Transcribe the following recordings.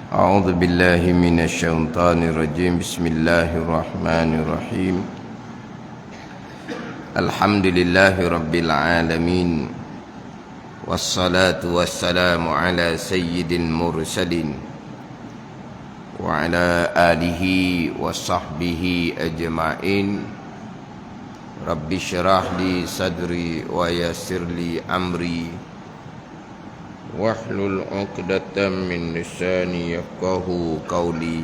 أعوذ بالله من الشيطان الرجيم. بسم الله الرحمن الرحيم. الحمد لله رب العالمين، والصلاة والسلام على سيد المرسلين وعلى آله وصحبه أجمعين. رب اشرح لي صدري ويسر لي أمري واحلل عقدة من لساني يفقهوا قولي.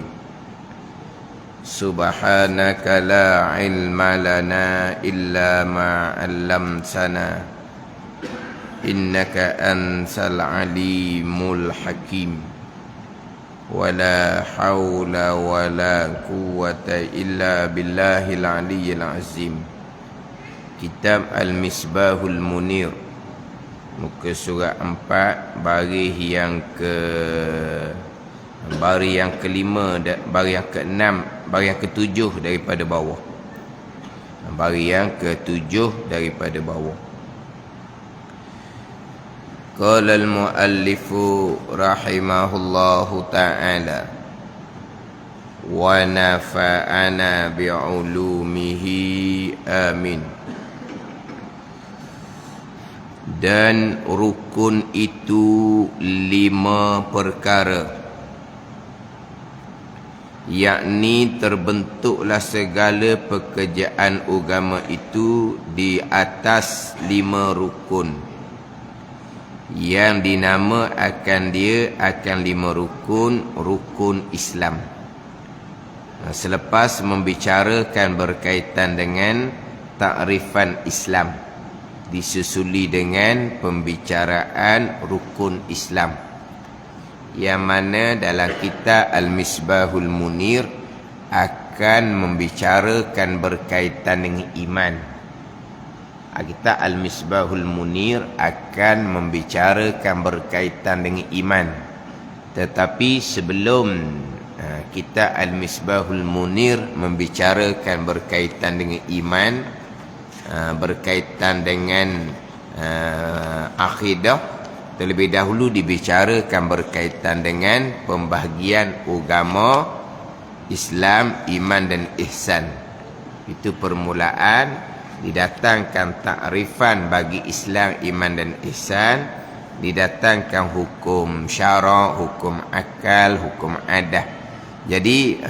سبحانك لا علم لنا إلا ما علمتنا إنك أنت العليم الحكيم. ولا حول ولا قوة إلا بالله العلي العظيم. Kitab Al-Misbahul Munir, muka surat 4, baris yang kelima, baris yang keenam, baris yang ketujuh daripada bawah. Baris yang ketujuh daripada bawah. Qala al-muallifu rahimahullahu ta'ala wa nafa'ana bi'ulumihi amin. Dan rukun itu 5 perkara, yakni terbentuklah segala pekerjaan agama itu di atas 5 rukun, yang dinama akan 5 rukun Islam. Selepas membicarakan berkaitan dengan takrifan Islam, disusuli dengan pembicaraan rukun Islam, yang mana dalam kitab Al-Misbahul Munir akan membicarakan berkaitan dengan iman. Kitab Al-Misbahul Munir akan membicarakan berkaitan dengan iman. Tetapi sebelum kitab Al-Misbahul Munir membicarakan berkaitan dengan iman, berkaitan dengan akidah, terlebih dahulu dibicarakan berkaitan dengan pembahagian agama Islam, iman dan ihsan. Itu permulaan, didatangkan takrifan bagi Islam, iman dan ihsan, didatangkan hukum syarak, hukum akal, hukum adah. Jadi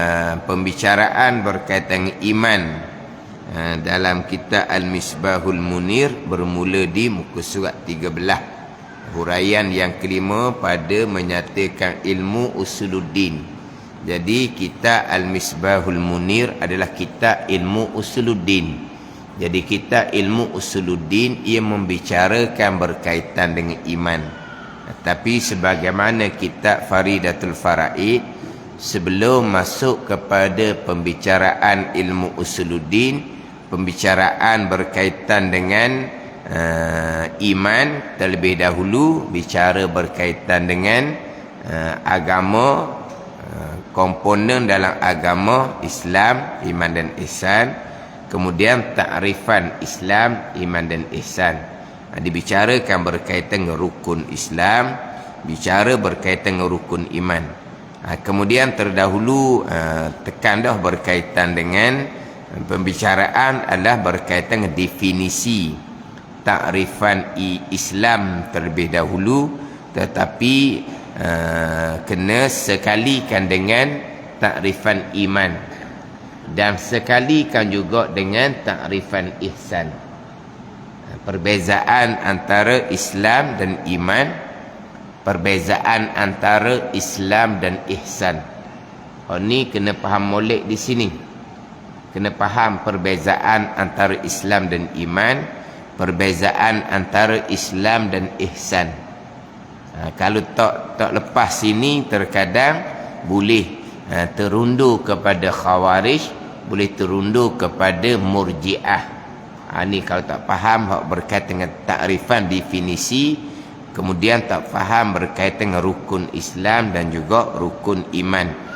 pembicaraan berkaitan dengan iman dalam kitab Al-Misbahul Munir bermula di muka surat 13, huraian yang kelima pada menyatakan ilmu usuluddin. Jadi kitab Al-Misbahul Munir adalah kitab ilmu usuluddin. Jadi kitab ilmu usuluddin ia membicarakan berkaitan dengan iman. Tapi sebagaimana kitab Faridatul Faraid, sebelum masuk kepada pembicaraan ilmu usuluddin, pembicaraan berkaitan dengan iman, terlebih dahulu bicara berkaitan dengan agama, komponen dalam agama Islam, iman dan ihsan. Kemudian takrifan Islam, iman dan ihsan. Dibicarakan berkaitan dengan rukun Islam, bicara berkaitan dengan rukun iman. Kemudian terdahulu tekan dah berkaitan dengan pembicaraan adalah berkaitan dengan definisi takrifan Islam terlebih dahulu, tetapi kena sekalikan dengan takrifan iman, dan sekalikan juga dengan takrifan ihsan. Perbezaan antara Islam dan iman, perbezaan antara Islam dan ihsan. Ini kena faham molek di sini. Kena faham perbezaan antara Islam dan iman, perbezaan antara Islam dan ihsan. Kalau tak lepas sini, terkadang boleh terundur kepada Khawarij, boleh terundur kepada Murji'ah. Ini kalau tak faham berkaitan dengan takrifan definisi, kemudian tak faham berkaitan dengan rukun Islam dan juga rukun iman.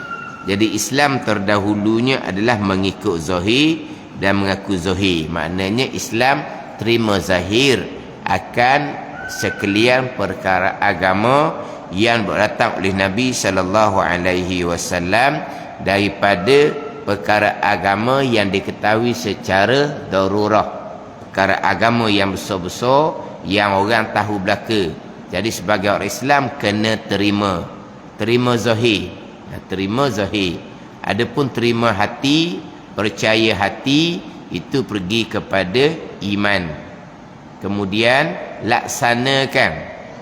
Jadi Islam terdahulunya adalah mengikut zahir dan mengaku zahir. Maknanya Islam terima zahir akan sekalian perkara agama yang datang oleh Nabi sallallahu alaihi wasallam daripada perkara agama yang diketahui secara darurah, perkara agama yang besar-besar yang orang tahu belaka. Jadi sebagai orang Islam kena terima zahir, terima zahir. Adapun terima hati, percaya hati, itu pergi kepada iman. Kemudian laksanakan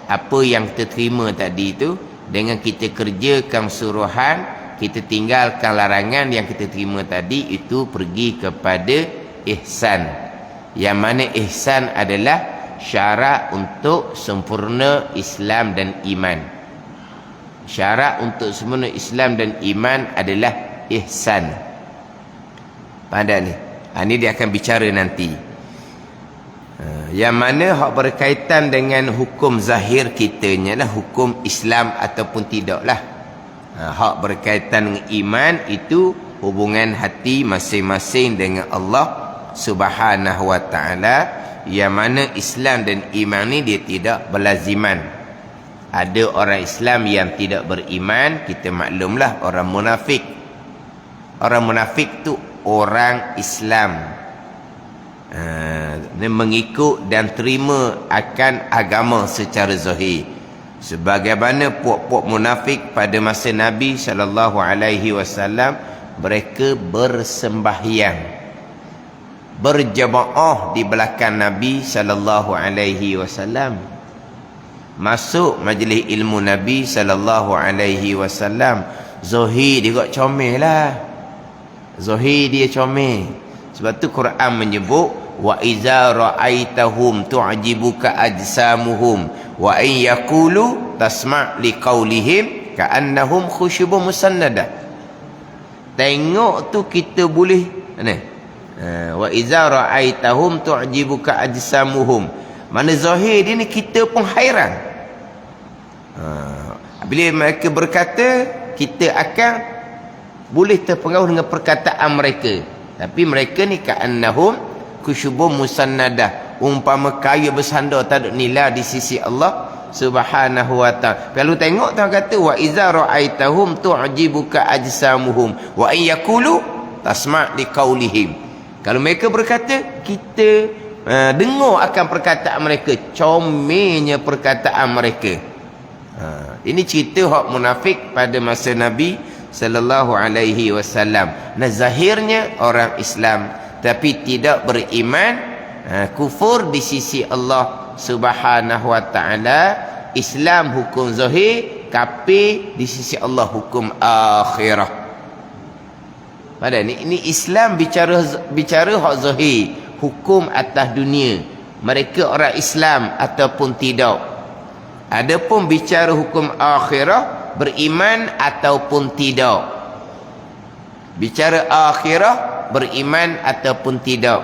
apa yang kita terima tadi itu dengan kita kerjakan suruhan, kita tinggalkan larangan yang kita terima tadi, itu pergi kepada ihsan. Yang mana ihsan adalah syarat untuk sempurna Islam dan iman. Syarat untuk sempurna Islam dan iman adalah ihsan. Pada ni, ini dia akan bicara nanti. Yang mana hak berkaitan dengan hukum zahir kitanya lah hukum Islam ataupun tidaklah. Hak berkaitan dengan iman itu hubungan hati masing-masing dengan Allah Subhanahu wa taala, yang mana Islam dan iman ni dia tidak berlaziman. Ada orang Islam yang tidak beriman, kita maklumlah orang munafik. Orang munafik tu orang Islam, mengikut dan terima akan agama secara zahir. Sebagaimana puak-puak munafik pada masa Nabi sallallahu alaihi wasallam, mereka bersembahyang, berjamaah di belakang Nabi sallallahu alaihi wasallam. Masuk majlis ilmu Nabi sallallahu alaihi wasallam, zahir dia kok comel lah. Zahir dia comel. Sebab tu Quran menyebut wa iza ra'aitahum tu'jibuka ajsamuhum wa in yaqulu tasma' liqaulihim ka'annahum khusyubun musannadah. Tengok tu kita boleh wa iza ra'aitahum tu'jibuka ajsamuhum, mana zahir dia ni kita pun hairan. Bila mereka berkata, kita akan boleh terpengaruh dengan perkataan mereka. Tapi mereka ni ka'annahum khusyubun musannadah, umpama kayu bersandar tak ada nilai di sisi Allah Subhanahu wa ta'ala. Kalau tengok tu kata wa iza ra'aitahum tu'jibuka ajsamuhum wa in yaqulu tasma' liqaulihim. Kalau mereka berkata, kita dengar akan perkataan mereka, comelnya perkataan mereka. Ini cerita hak munafik pada masa Nabi sallallahu alaihi wasallam. Nah, zahirnya orang Islam tapi tidak beriman, kufur di sisi Allah Subhanahu wa taala. Islam hukum zahir, kafir di sisi Allah hukum akhirah. Pada ini Islam bicara hak zahir, hukum atas dunia, mereka orang Islam ataupun tidak. Adapun bicara hukum akhirah, beriman ataupun tidak. Bicara akhirah, beriman ataupun tidak.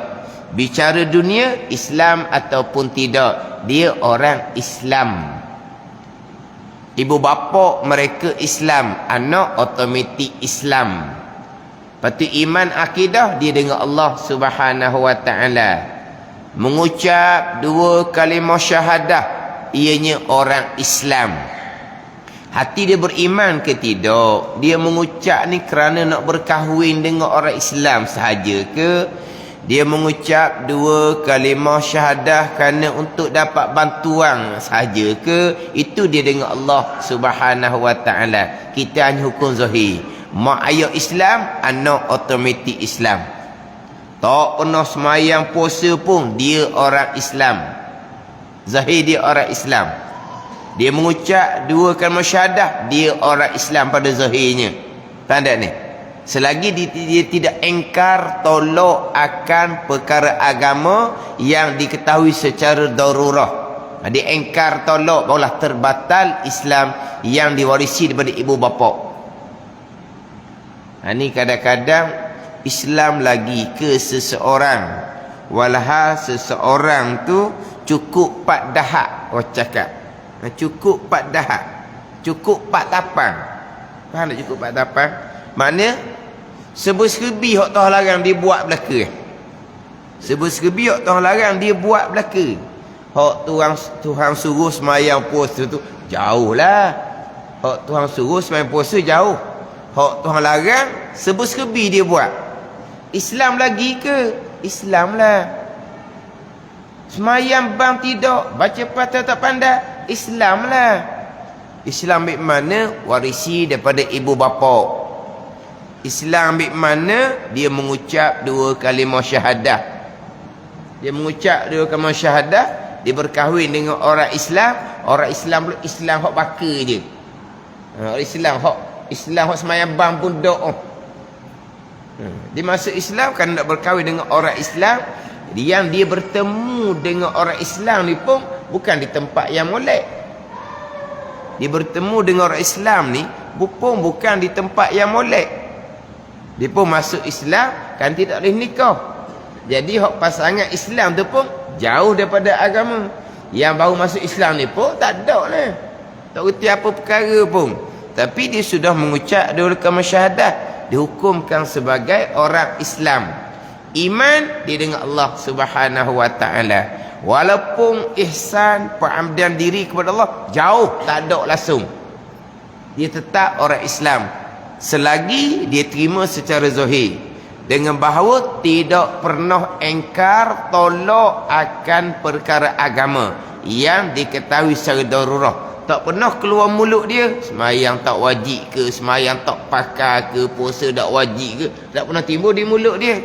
Bicara dunia, Islam ataupun tidak, dia orang Islam. Ibu bapa mereka Islam, anak otomatik Islam. Lepas tu iman akidah dia dengan Allah Subhanahu wa taala. Mengucap dua kalimah syahadah, ianya orang Islam. Hati dia beriman ke tidak? Dia mengucap ni kerana nak berkahwin dengan orang Islam sahaja ke? Dia mengucap dua kalimah syahadah kerana untuk dapat bantuan sahaja ke? Itu dia dengan Allah Subhanahu wa taala. Kita hanya hukum zahir. Mak ayah Islam, anak otomatik Islam. Tak pernah semayang puasa pun, dia orang Islam. Zahir dia orang Islam. Dia mengucap dua kalimah syahadah, dia orang Islam pada zahirnya. Tanda ni. Selagi dia tidak engkar tolak akan perkara agama yang diketahui secara darurah. Dia engkar tolak, barulah terbatal Islam yang diwarisi daripada ibu bapa. Ini kadang-kadang Islam lagi ke seseorang, walhal seseorang tu cukup 4 dahak, orang cakap. Cukup 4 dahak, cukup 4 tapang. Faham tak cukup 4 tapang? Maknanya serba-serbi hak Tuhan larang dia buat belaka. Serba-serbi hak Tuhan larang dia buat belaka. Hak Tuhan suruh semayang puasa tu jauhlah. Hak Tuhan suruh sembahyang puasa jauh. Hak Tuhan larang serba-serbi dia buat. Islam lagi ke? Islam lah. Semayang bang tidak, baca patah tak pandai, Islam lah. Islam ambil mana? Warisi daripada ibu bapa. Islam ambil mana? Dia mengucap 2 kalimah syahadah. Dia mengucap 2 kalimah syahadah, dia berkahwin dengan orang Islam. Orang Islam pula Islam hak baka je. Orang Islam hak semayang bang pun doa. Dia masuk Islam kan nak berkahwin dengan orang Islam. Yang dia bertemu dengan orang Islam ni pun bukan di tempat yang molek. Dia bertemu dengan orang Islam ni bukan di tempat yang molek. Dia pun masuk Islam kan tidak boleh nikah. Jadi hak pasangan Islam tu pun jauh daripada agama. Yang baru masuk Islam ni pun tak ada lah, tak reti apa perkara pun, tapi dia sudah mengucap 2 kalimah syahadah, dihukumkan sebagai orang Islam. Iman dia dengan Allah Subhanahu wa taala. Walaupun ihsan, pengabdian diri kepada Allah jauh, tak ada langsung, dia tetap orang Islam selagi dia terima secara zahir, dengan bahawa tidak pernah engkar tolak akan perkara agama yang diketahui secara darurah. Tak pernah keluar mulut dia semayang tak wajib ke, semayang tak pakar ke, puasa tak wajib ke, tak pernah timbul di mulut dia.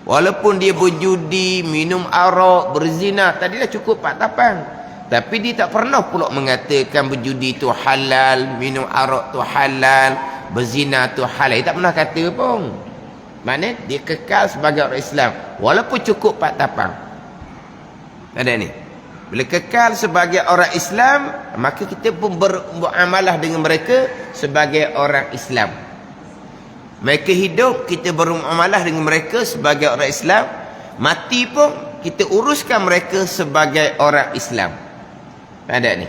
Walaupun dia berjudi, minum arak, berzina, tadi dah cukup 4 tapang, tapi dia tak pernah pula mengatakan berjudi tu halal, minum arak tu halal, berzina tu halal. Dia tak pernah kata pun. Maknanya dia kekal sebagai orang Islam walaupun cukup 4 tapang. Ada ni. Bila kekal sebagai orang Islam, maka kita pun beramalah dengan mereka sebagai orang Islam. Mereka hidup, kita beramalah dengan mereka sebagai orang Islam. Mati pun kita uruskan mereka sebagai orang Islam. Ada ni.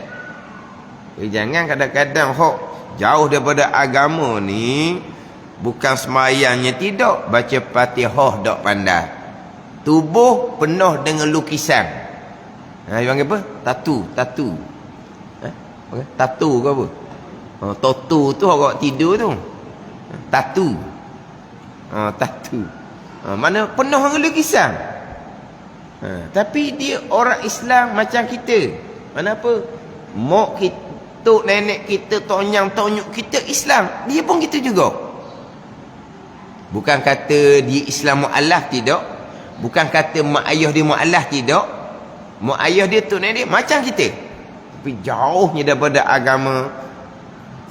Jangan kadang-kadang hok jauh daripada agama ni, bukan semayangnya tidak, baca Fatihah tak pandai, tubuh penuh dengan lukisan. Dia panggil apa? Tatu. Tatu ke apa? Tatu tu orang tidur tu. Tatu. Mana penuh dengan lukisan. Tapi dia orang Islam macam kita. Mana apa? Mak kita, nenek kita, tonyang-tonyuk kita Islam, dia pun kita juga. Bukan kata dia Islam mu'alaf, tidak. Bukan kata mak ayah dia mu'alaf, tidak. Mak ayah dia, tu nenek dia macam kita, tapi jauhnya daripada agama.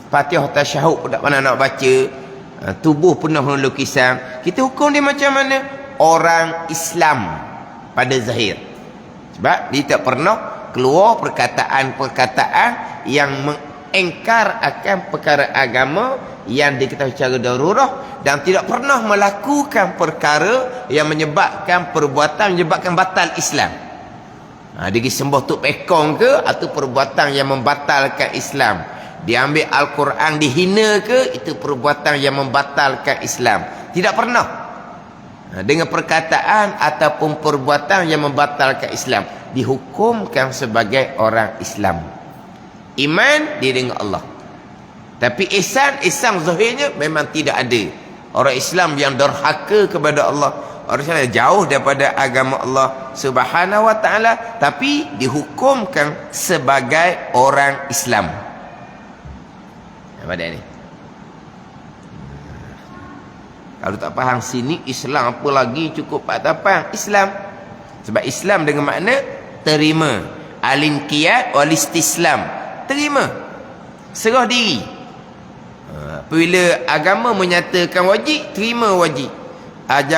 Fatihah tasyahud pun tak pernah nak baca, tubuh penuh dengan lukisan. Kita hukum dia macam mana? Orang Islam pada zahir. Sebab dia tak pernah keluar perkataan-perkataan yang mengingkar akan perkara agama yang diketahui secara darurah, dan tidak pernah melakukan perkara yang menyebabkan perbuatan menyebabkan batal Islam. Dia pergi sembah tuk pekong ke, atau perbuatan yang membatalkan Islam. Dia ambil Al-Quran dihina ke, itu perbuatan yang membatalkan Islam. Tidak pernah. Dengan perkataan ataupun perbuatan yang membatalkan Islam, dihukumkan sebagai orang Islam. Iman dia dengan Allah. Tapi ihsan zahirnya memang tidak ada. Orang Islam yang derhaka kepada Allah, orang Islam yang jauh daripada agama Allah Subhanahu wa taala, tapi dihukumkan sebagai orang Islam. Apa dia ni? Kalau tak faham sini, Islam apa lagi, cukup 4 tapang Islam. Sebab Islam dengan makna terima, al-inqiyad wal istislam, terima, serah diri. Apabila agama menyatakan wajib, terima wajib.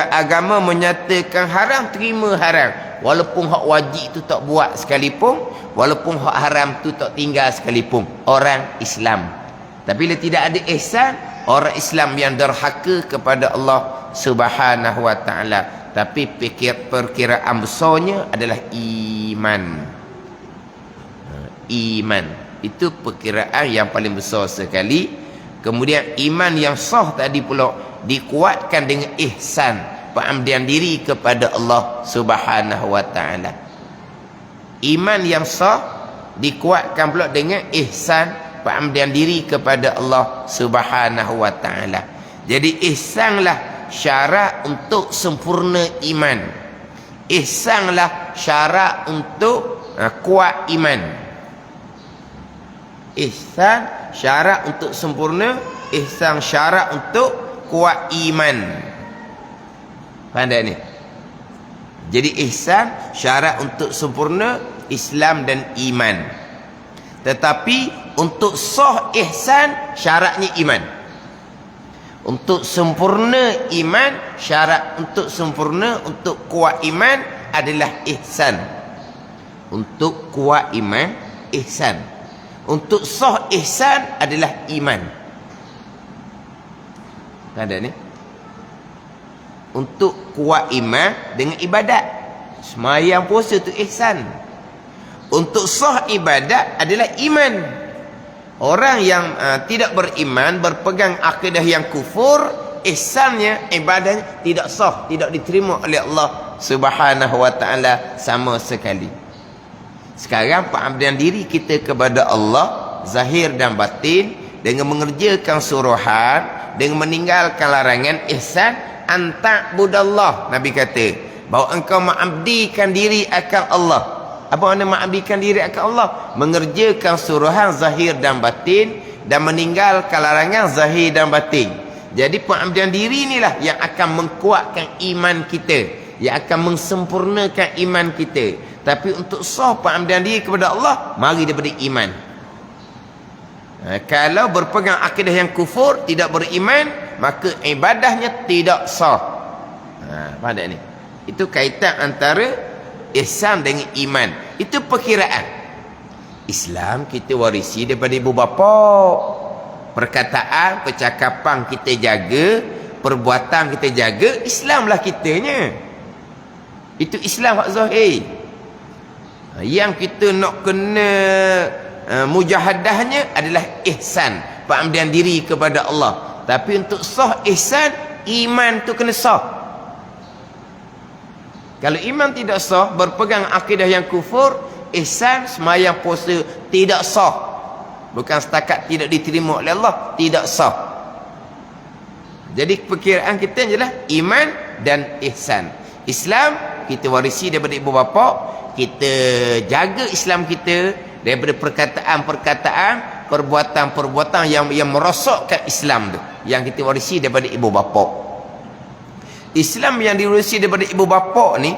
Agama menyatakan haram, terima haram. Walaupun hak wajib tu tak buat sekalipun, walaupun hak haram tu tak tinggal sekalipun, orang Islam. Tapi bila tidak ada ihsan, orang Islam yang derhaka kepada Allah Subhanahu wa taala. Tapi perkiraan besarnya adalah iman. Iman itu perkiraan yang paling besar sekali. Kemudian iman yang sah tadi pula dikuatkan dengan ihsan, pengabdian diri kepada Allah Subhanahu wa taala. Iman yang sah dikuatkan pula dengan ihsan, pengamdian diri kepada Allah Subhanahu wa taala. Jadi ihsanlah syarat untuk sempurna iman. Ihsanlah syarat untuk kuat iman. Ihsan syarat untuk sempurna, ihsan syarat untuk kuat iman. Faham tak ni? Jadi ihsan syarat untuk sempurna Islam dan iman. Tetapi untuk sah ihsan syaratnya iman. Untuk sempurna iman, syarat untuk sempurna, untuk kuat iman adalah ihsan. Untuk kuat iman, ihsan. Untuk sah ihsan adalah iman. Ada ni? Untuk kuat iman dengan ibadat. Sembahyang puasa tu ihsan. Untuk sah ibadat adalah iman. Orang yang tidak beriman, berpegang akidah yang kufur, ihsannya, ibadahnya tidak sah, tidak diterima oleh Allah Subhanahu wa taala sama sekali. Sekarang pengabdian diri kita kepada Allah zahir dan batin dengan mengerjakan suruhan, dengan meninggalkan larangan, ihsan anta budallah. Nabi kata bahawa engkau mengabdikan diri akan Allah. Apa makna mengabdikan diri akan Allah? Mengerjakan suruhan zahir dan batin dan meninggalkan larangan zahir dan batin. Jadi pengabdian diri inilah yang akan menguatkan iman kita, yang akan mensempurnakan iman kita. Tapi untuk sah pengabdian diri kepada Allah, mari daripada iman. Kalau berpegang akidah yang kufur, tidak beriman, maka ibadahnya tidak sah. Faham tak ni? Itu kaitan antara ihsan dengan iman. Itu perkiraan. Islam kita warisi daripada ibu bapa. Perkataan, percakapan kita jaga, perbuatan kita jaga, Islamlah kitanya. Itu Islam hak zahir. Yang kita nak kena mujahadahnya adalah ihsan, pengabdian diri kepada Allah. Tapi untuk sah ihsan, iman tu kena sah. Kalau iman tidak sah, berpegang akidah yang kufur, ihsan, sembahyang puasa tidak sah. Bukan setakat tidak diterima oleh Allah, tidak sah. Jadi perkiraan kita adalah iman dan ihsan. Islam kita warisi daripada ibu bapa, kita jaga Islam kita daripada perkataan-perkataan, perbuatan-perbuatan yang merosakkan Islam tu, yang kita warisi daripada ibu bapa. Islam yang diwarisi daripada ibu bapa ni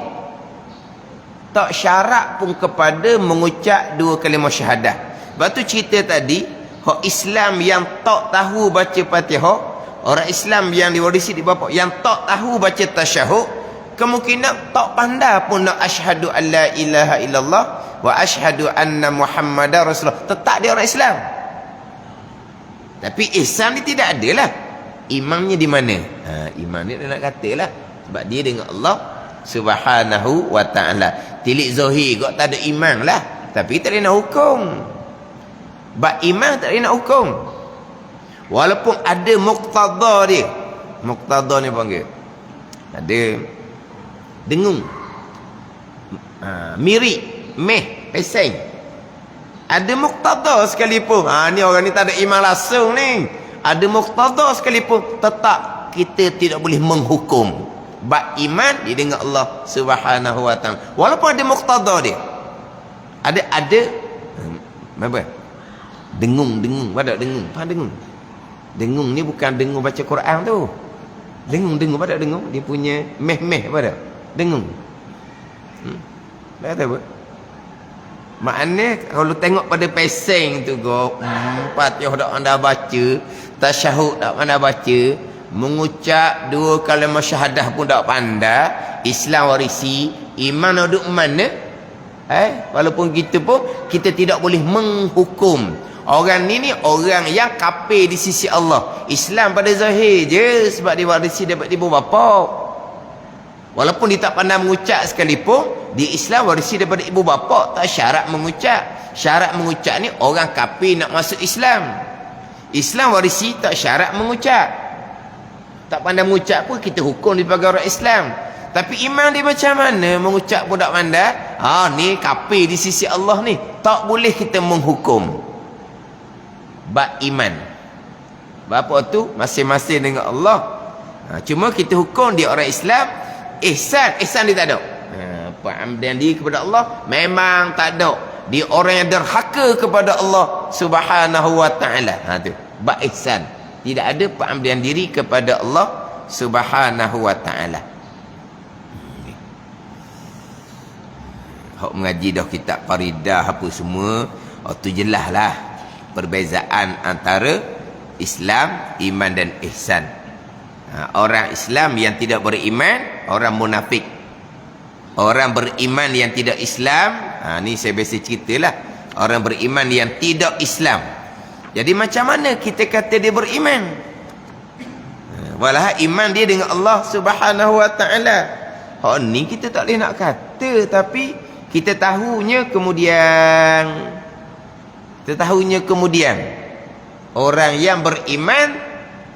tak syarat pun kepada mengucap dua kalimah syahadah. Sebab tu cerita tadi, hak Islam yang tak tahu baca Fatihah, orang Islam yang diwarisi di bapa yang tak tahu baca tasyahud, kemungkinan tak pandai pun nak asyhadu an la ilaha illallah wa asyhadu anna muhammadar rasulullah. Tetap dia orang Islam. Tapi ihsan ni tidak adalah. Imannya di mana? Iman ni dia nak katalah. Sebab dia dengan Allah Subhanahu wa ta'ala. Tilik zahir kok tak ada iman lah. Tapi tak boleh nak hukum. Bak iman tak boleh nak hukum. Walaupun ada muqtada dia. Muqtada ni panggil. Ada dengung. Mirip. Meh. Peseng. Ada muqtada sekalipun. Ni orang ni tak ada iman langsung ni. Ada muqtada sekalipun, tetap kita tidak boleh menghukum. Bab iman dia dengan Allah Subhanahu wa taala. Walaupun ada muqtada dia. Ada apa? Dengung. Pada dengung. Faham dengung? Dengung ni bukan dengung baca Quran tu. Dengung pada dengung. Dia punya meh pada dengung. Tak tahu apa? Maknanya kalau tengok pada peseng tu Fatihah dak anda baca, tasyahud dak anda baca, mengucap dua kalimah syahadah pun dak pandai, Islam warisi, iman duduk mana? Walaupun gitu pun kita tidak boleh menghukum. Orang ni orang yang kafir di sisi Allah. Islam pada zahir je sebab dia warisi daripada ibu bapa. Walaupun dia tak pandai mengucap sekalipun, di Islam warisi daripada ibu bapa, tak syarat mengucap. Syarat mengucap ni orang kafir nak masuk Islam. Islam warisi tak syarat mengucap. Tak pandai mengucap pun kita hukum dia sebagai orang Islam. Tapi iman dia macam mana? Mengucap pun tak pandai. Ni kafir di sisi Allah ni. Tak boleh kita menghukum. bab iman. Bapa tu masing-masing dengan Allah. Cuma kita hukum dia orang Islam, ihsan dia tak ada. Pengamdian diri kepada Allah memang tak ada. Dia orang yang derhaka kepada Allah Subhanahu wa taala. Tu bab ihsan. Tidak ada pengamdian diri kepada Allah Subhanahu wa taala. Hak mengaji dah kitab Faridah apa semua, tu jelaslah perbezaan antara Islam, iman dan ihsan. Orang Islam yang tidak beriman, orang munafik. Orang beriman yang tidak Islam, ni saya biasa ceritalah. Orang beriman yang tidak Islam. Jadi macam mana kita kata dia beriman? Walau iman dia dengan Allah Subhanahu wa taala. Hak ni kita tak boleh nak kata, tapi kita tahunya kemudian orang yang beriman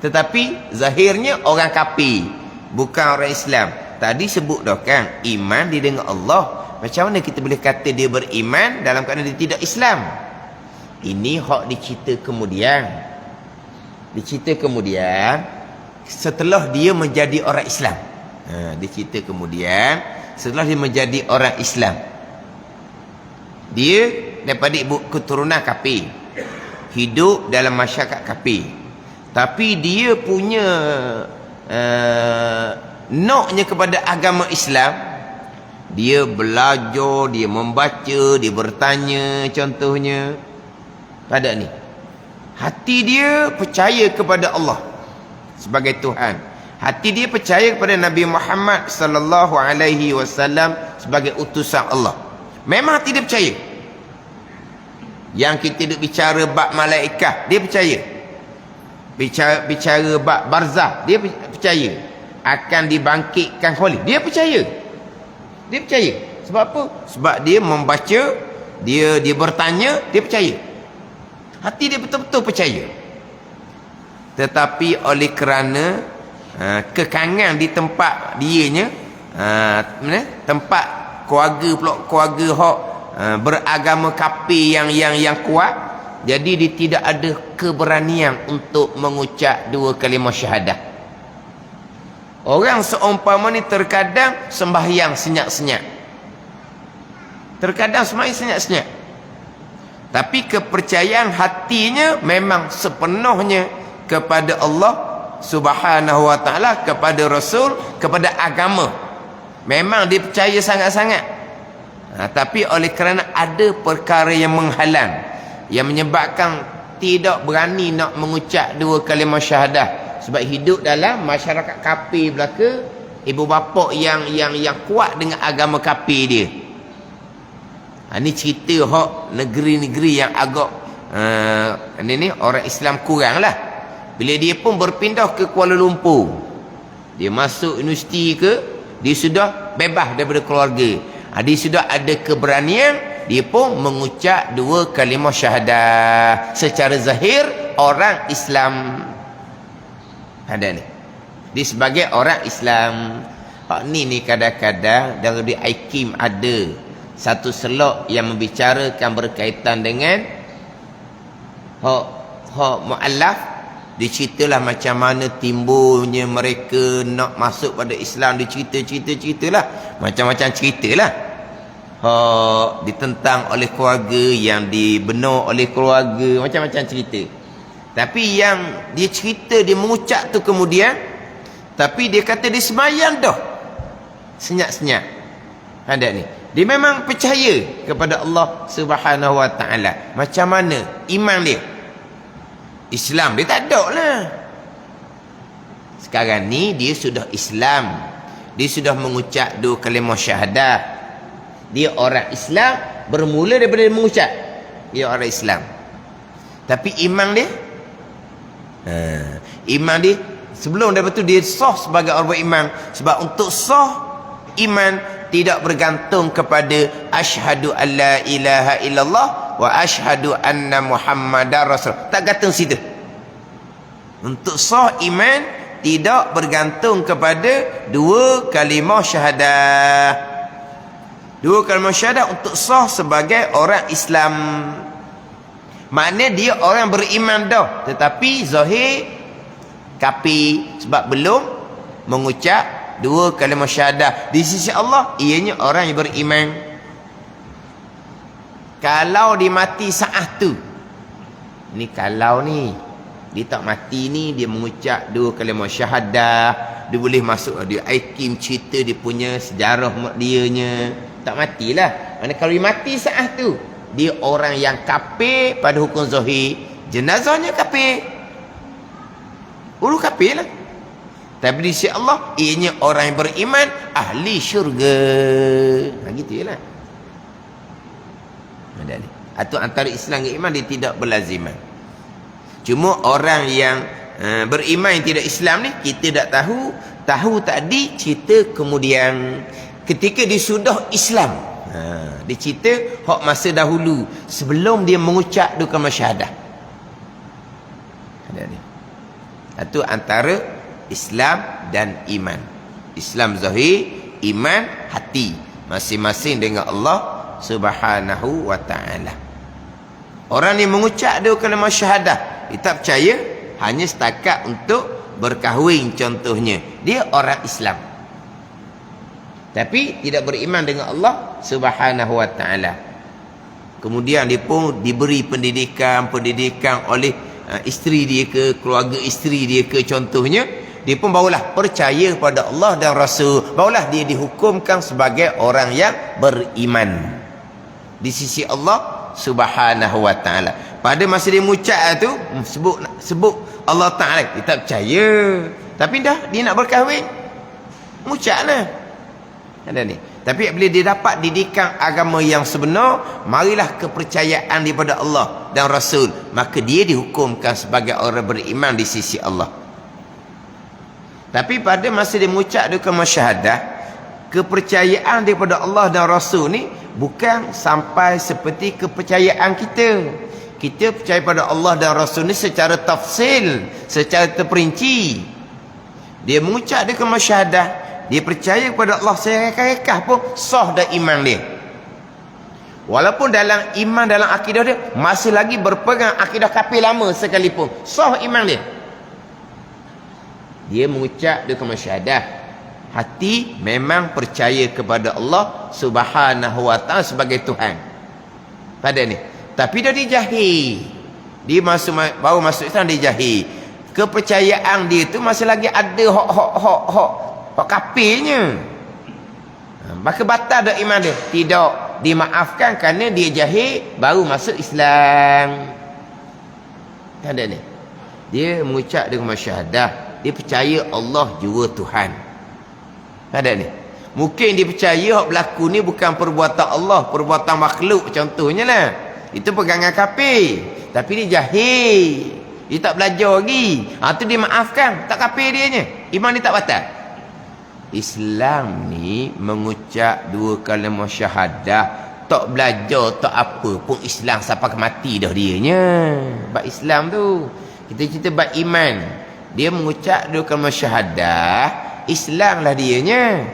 tetapi zahirnya orang kafir, bukan orang Islam. Tadi sebut dah kan, iman dia dengan Allah. Macam mana kita boleh kata dia beriman dalam keadaan dia tidak Islam? Ini hak dicerita kemudian setelah dia menjadi orang Islam. Dicerita kemudian setelah dia menjadi orang Islam. Dia daripada ibu keturunan kafir, hidup dalam masyarakat kafir, tapi dia punya naknya kepada agama Islam. Dia belajar, dia membaca, dia bertanya. Contohnya pada ni, hati dia percaya kepada Allah sebagai Tuhan. Hati dia percaya kepada Nabi Muhammad sallallahu alaihi wasallam sebagai utusan Allah. Memang hati dia percaya. Yang kita duk bicara bab malaikat, dia percaya. Bicara bab barzah, dia percaya. Akan dibangkitkan kembali, dia percaya. Dia percaya. Sebab apa? Sebab dia membaca, dia bertanya, dia percaya. Hati dia betul-betul percaya. Tetapi oleh kerana kekangan di tempat dianya, tempat keluarga hak beragama kafir yang kuat, jadi dia tidak ada keberanian untuk mengucap dua kalimah syahadah. Orang seumpama ni terkadang sembahyang senyap-senyap, terkadang sembahyang senyap-senyap, tapi kepercayaan hatinya memang sepenuhnya kepada Allah Subhanahu wa taala, kepada Rasul, kepada agama. Memang dia percaya sangat-sangat. Tapi oleh kerana ada perkara yang menghalang, yang menyebabkan tidak berani nak mengucap dua kalimah syahadah. Sebab hidup dalam masyarakat kafir belaka, ibu bapa yang kuat dengan agama kafir dia. Ini cerita hak negeri-negeri yang agak ni orang Islam kurang lah. Bila dia pun berpindah ke Kuala Lumpur, dia masuk universiti dia sudah bebas daripada keluarga. Dia sudah ada keberanian, dia pun mengucap dua kalimah syahadah. Secara zahir orang Islam. Ada ni, dia sebagai orang Islam. Ni kadang-kadang dalam di IKIM ada satu slot yang membicarakan berkaitan dengan hak mu'allaf. Diceritalah macam mana timbulnya mereka nak masuk pada Islam. Diceritalah macam-macam ceritalah. Ditentang oleh keluarga, yang dibenar oleh keluarga, macam-macam cerita. Tapi yang dia cerita, dia mengucap tu kemudian, tapi dia kata dia sembahyang dah senyap-senyap. Ada ni, dia memang percaya kepada Allah Subhanahu wa taala. Macam mana iman dia? Islam dia tak ada lah. Sekarang ni dia sudah Islam, dia sudah mengucap dua kalimah syahadah. Dia orang Islam bermula daripada dia mengucap, dia orang Islam. Tapi iman dia, iman dia sebelum daripada tu dia sah sebagai orang beriman. Sebab untuk sah iman tidak bergantung kepada asyhadu alla ilaha illallah wa asyhadu anna muhammadar rasul. Tak gantung situ. Untuk sah iman tidak bergantung kepada dua kalimah syahadah. Dua kalimah syahadah untuk sah sebagai orang Islam. Maknanya dia orang beriman dah, tetapi zahir kafir sebab belum mengucap dua kalimah syahadah. Di sisi Allah ianya orang yang beriman. Kalau dia mati saat tu, ni kalau ni dia tak mati ni, dia mengucap dua kalimah syahadah, dia boleh masuk, dia hakim cerita dia punya sejarah dianya, tak matilah. Mana kalau dia mati saat tu, dia orang yang kafir pada hukum zahir, jenazahnya kafir, ulu kafir lah. Tapi di sisi Allah ianya orang yang beriman, ahli syurga. Gitu je lah. Atau antara Islam dan iman dia tidak berlaziman. Cuma orang yang beriman yang tidak Islam ni, kita tak tahu tadi cerita kemudian ketika dia sudah Islam. Dia cerita hak masa dahulu sebelum dia mengucap dua kalimah syahadah. Itu antara Islam dan iman. Islam zahir, iman hati, masing-masing dengan Allah Subhanahu wa ta'ala. Orang yang mengucap dua kalimah syahadah, dia tak percaya hanya setakat untuk berkahwin contohnya, dia orang Islam tapi tidak beriman dengan Allah Subhanahu wa ta'ala. Kemudian dia pun diberi pendidikan oleh isteri dia ke, keluarga isteri dia ke contohnya, dia pun barulah percaya pada Allah dan Rasul, barulah dia dihukumkan sebagai orang yang beriman di sisi Allah Subhanahu wa ta'ala. Pada masa dia mengucap tu sebut Allah Ta'ala, dia tak percaya, tapi dah dia nak berkahwin, mengucaplah. Ada ni. Tapi bila dia dapat didikan agama yang sebenar, marilah kepercayaan daripada Allah dan Rasul, maka dia dihukumkan sebagai orang beriman di sisi Allah. Tapi pada masa dia mengucap dua kalimah syahadah, kepercayaan daripada Allah dan Rasul ni bukan sampai seperti kepercayaan kita. Kita percaya pada Allah dan Rasul ni secara tafsil, secara terperinci. Dia mengucap dua kalimah syahadah, dia percaya kepada Allah sereka-reka pun sah dah iman dia. Walaupun dalam iman, dalam akidah dia masih lagi berpegang akidah kafir lama sekalipun, sah iman dia. Dia mengucap dua kalimah syahadah, hati memang percaya kepada Allah Subhanahu wa ta'ala sebagai Tuhan. Pada ni. Tapi dah dijahil. Dia baru masuk Islam, dia jahil. Kepercayaan dia tu masih lagi ada hak kafirnya. Maka batal dah iman dia. Tidak dimaafkan kerana dia jahil baru masuk Islam. Ada ni. Dia mengucap dengan syahadah, dia percaya Allah jua Tuhan. Ada ni. Mungkin dia percaya hak berlaku ni bukan perbuatan Allah, perbuatan makhluk contohnya lah. Itu pegangan kafir. Tapi dia jahil, dia tak belajar lagi. Tu dia maafkan, tak kafir dianya. Iman dia tak batal. Islam ni mengucap dua kalimah syahadah, tak belajar tak apa pun Islam sampai ke mati dah dianya. Bab Islam tu kita cerita bab iman. Dia mengucap dua kalimah syahadah, Islam lah dianya.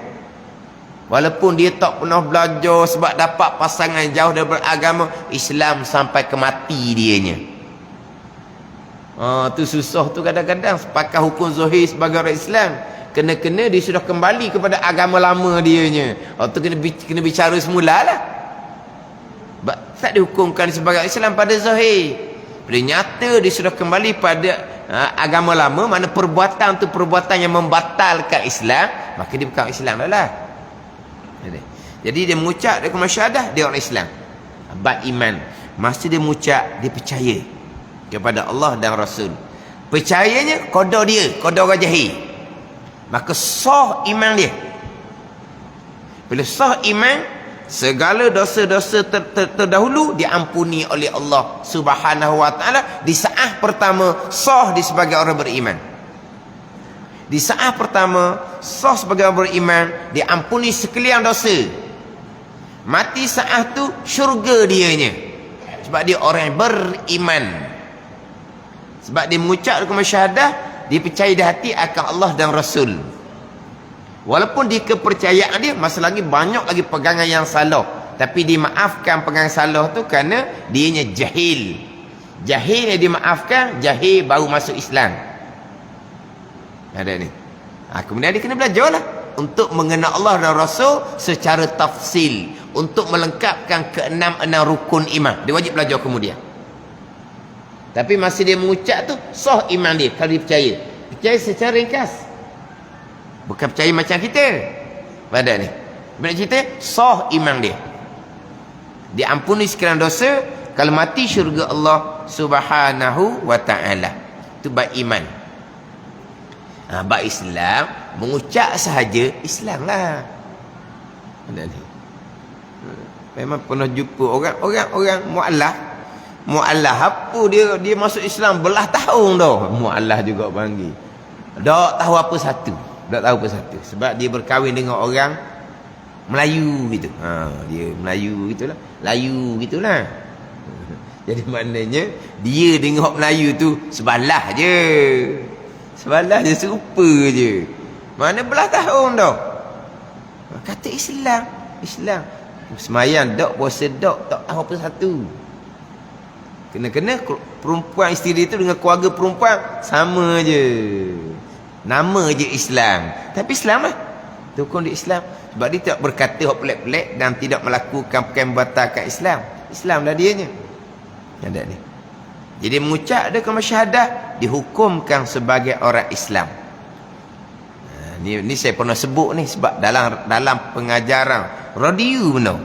Walaupun dia tak pernah belajar sebab dapat pasangan jauh dari beragama, Islam sampai ke mati dianya. Tu susah tu kadang-kadang sepakat hukum zahir sebagai orang Islam. Kena-kena dia sudah kembali kepada agama lama dianya. Tu kena bicara semula lah. Tak dihukumkan sebagai Islam pada zahir. Pada nyata dia sudah kembali pada agama lama, mana perbuatan tu perbuatan yang membatalkan Islam, maka dia bukan Islam dah lah. Jadi dia mengucap dia kalimah syahadah, dia orang Islam. Bab iman, masa dia mengucap, dia percaya kepada Allah dan Rasul. Percayanya qada dia, qada orang jahil, maka sah iman dia. Bila sah iman, segala dosa-dosa terdahulu diampuni oleh Allah Subhanahu wa ta'ala. Di saat pertama sah dia sebagai orang beriman. Di saat pertama sah sebagai orang beriman, diampuni sekalian dosa. Mati saat tu syurga dianya, sebab dia orang yang beriman. Sebab dia mengucap kalimah syahadah, dia percaya di hati akan Allah dan Rasul. Walaupun di kepercayaan dia masih lagi banyak lagi pegangan yang salah, tapi dimaafkan pegangan salah tu kerana dianya jahil. Jahil yang dimaafkan, jahil baru masuk Islam. Ada ni. Kemudian dia kena belajarlah untuk mengenal Allah dan Rasul secara tafsil, untuk melengkapkan keenam rukun iman. Dia wajib belajar kemudian. Tapi masih dia mengucap tu, sah iman dia kalau dia percaya. Percaya secara ringkas. Bukan percaya macam kita. Pada ni. Bila cerita, sah iman dia. Diampuni sekalian dosa, kalau mati syurga Allah Subhanahu wa ta'ala. Itu bab iman. Bab Islam, mengucap sahaja Islam lah. Ada ni. Memang pernah jumpa orang mu'allah apa dia masuk Islam belah tahun dah. Mu'allah juga panggil. Tak tahu apa satu. Sebab dia berkahwin dengan orang Melayu gitu. Dia Melayu gitulah. Layu gitulah. Jadi maknanya dia dengan orang Melayu tu sebalah je. Serupa je. Mana belah tahun dah. Kata Islam. Semayang dok, puasa dok, tak tahu apa satu. Kena perempuan isteri tu dengan keluarga perempuan sama je. Nama je Islam. Tapi Islam lah. Tukang di Islam. Sebab dia tak berkata hak pelik-pelik dan tidak melakukan perkara membatalkan Islam. Islam dah dianya. Ada ni. Jadi mengucap dia kalimah syahadah dihukumkan sebagai orang Islam. Ni saya pernah sebut ni sebab dalam pengajaran radio benar.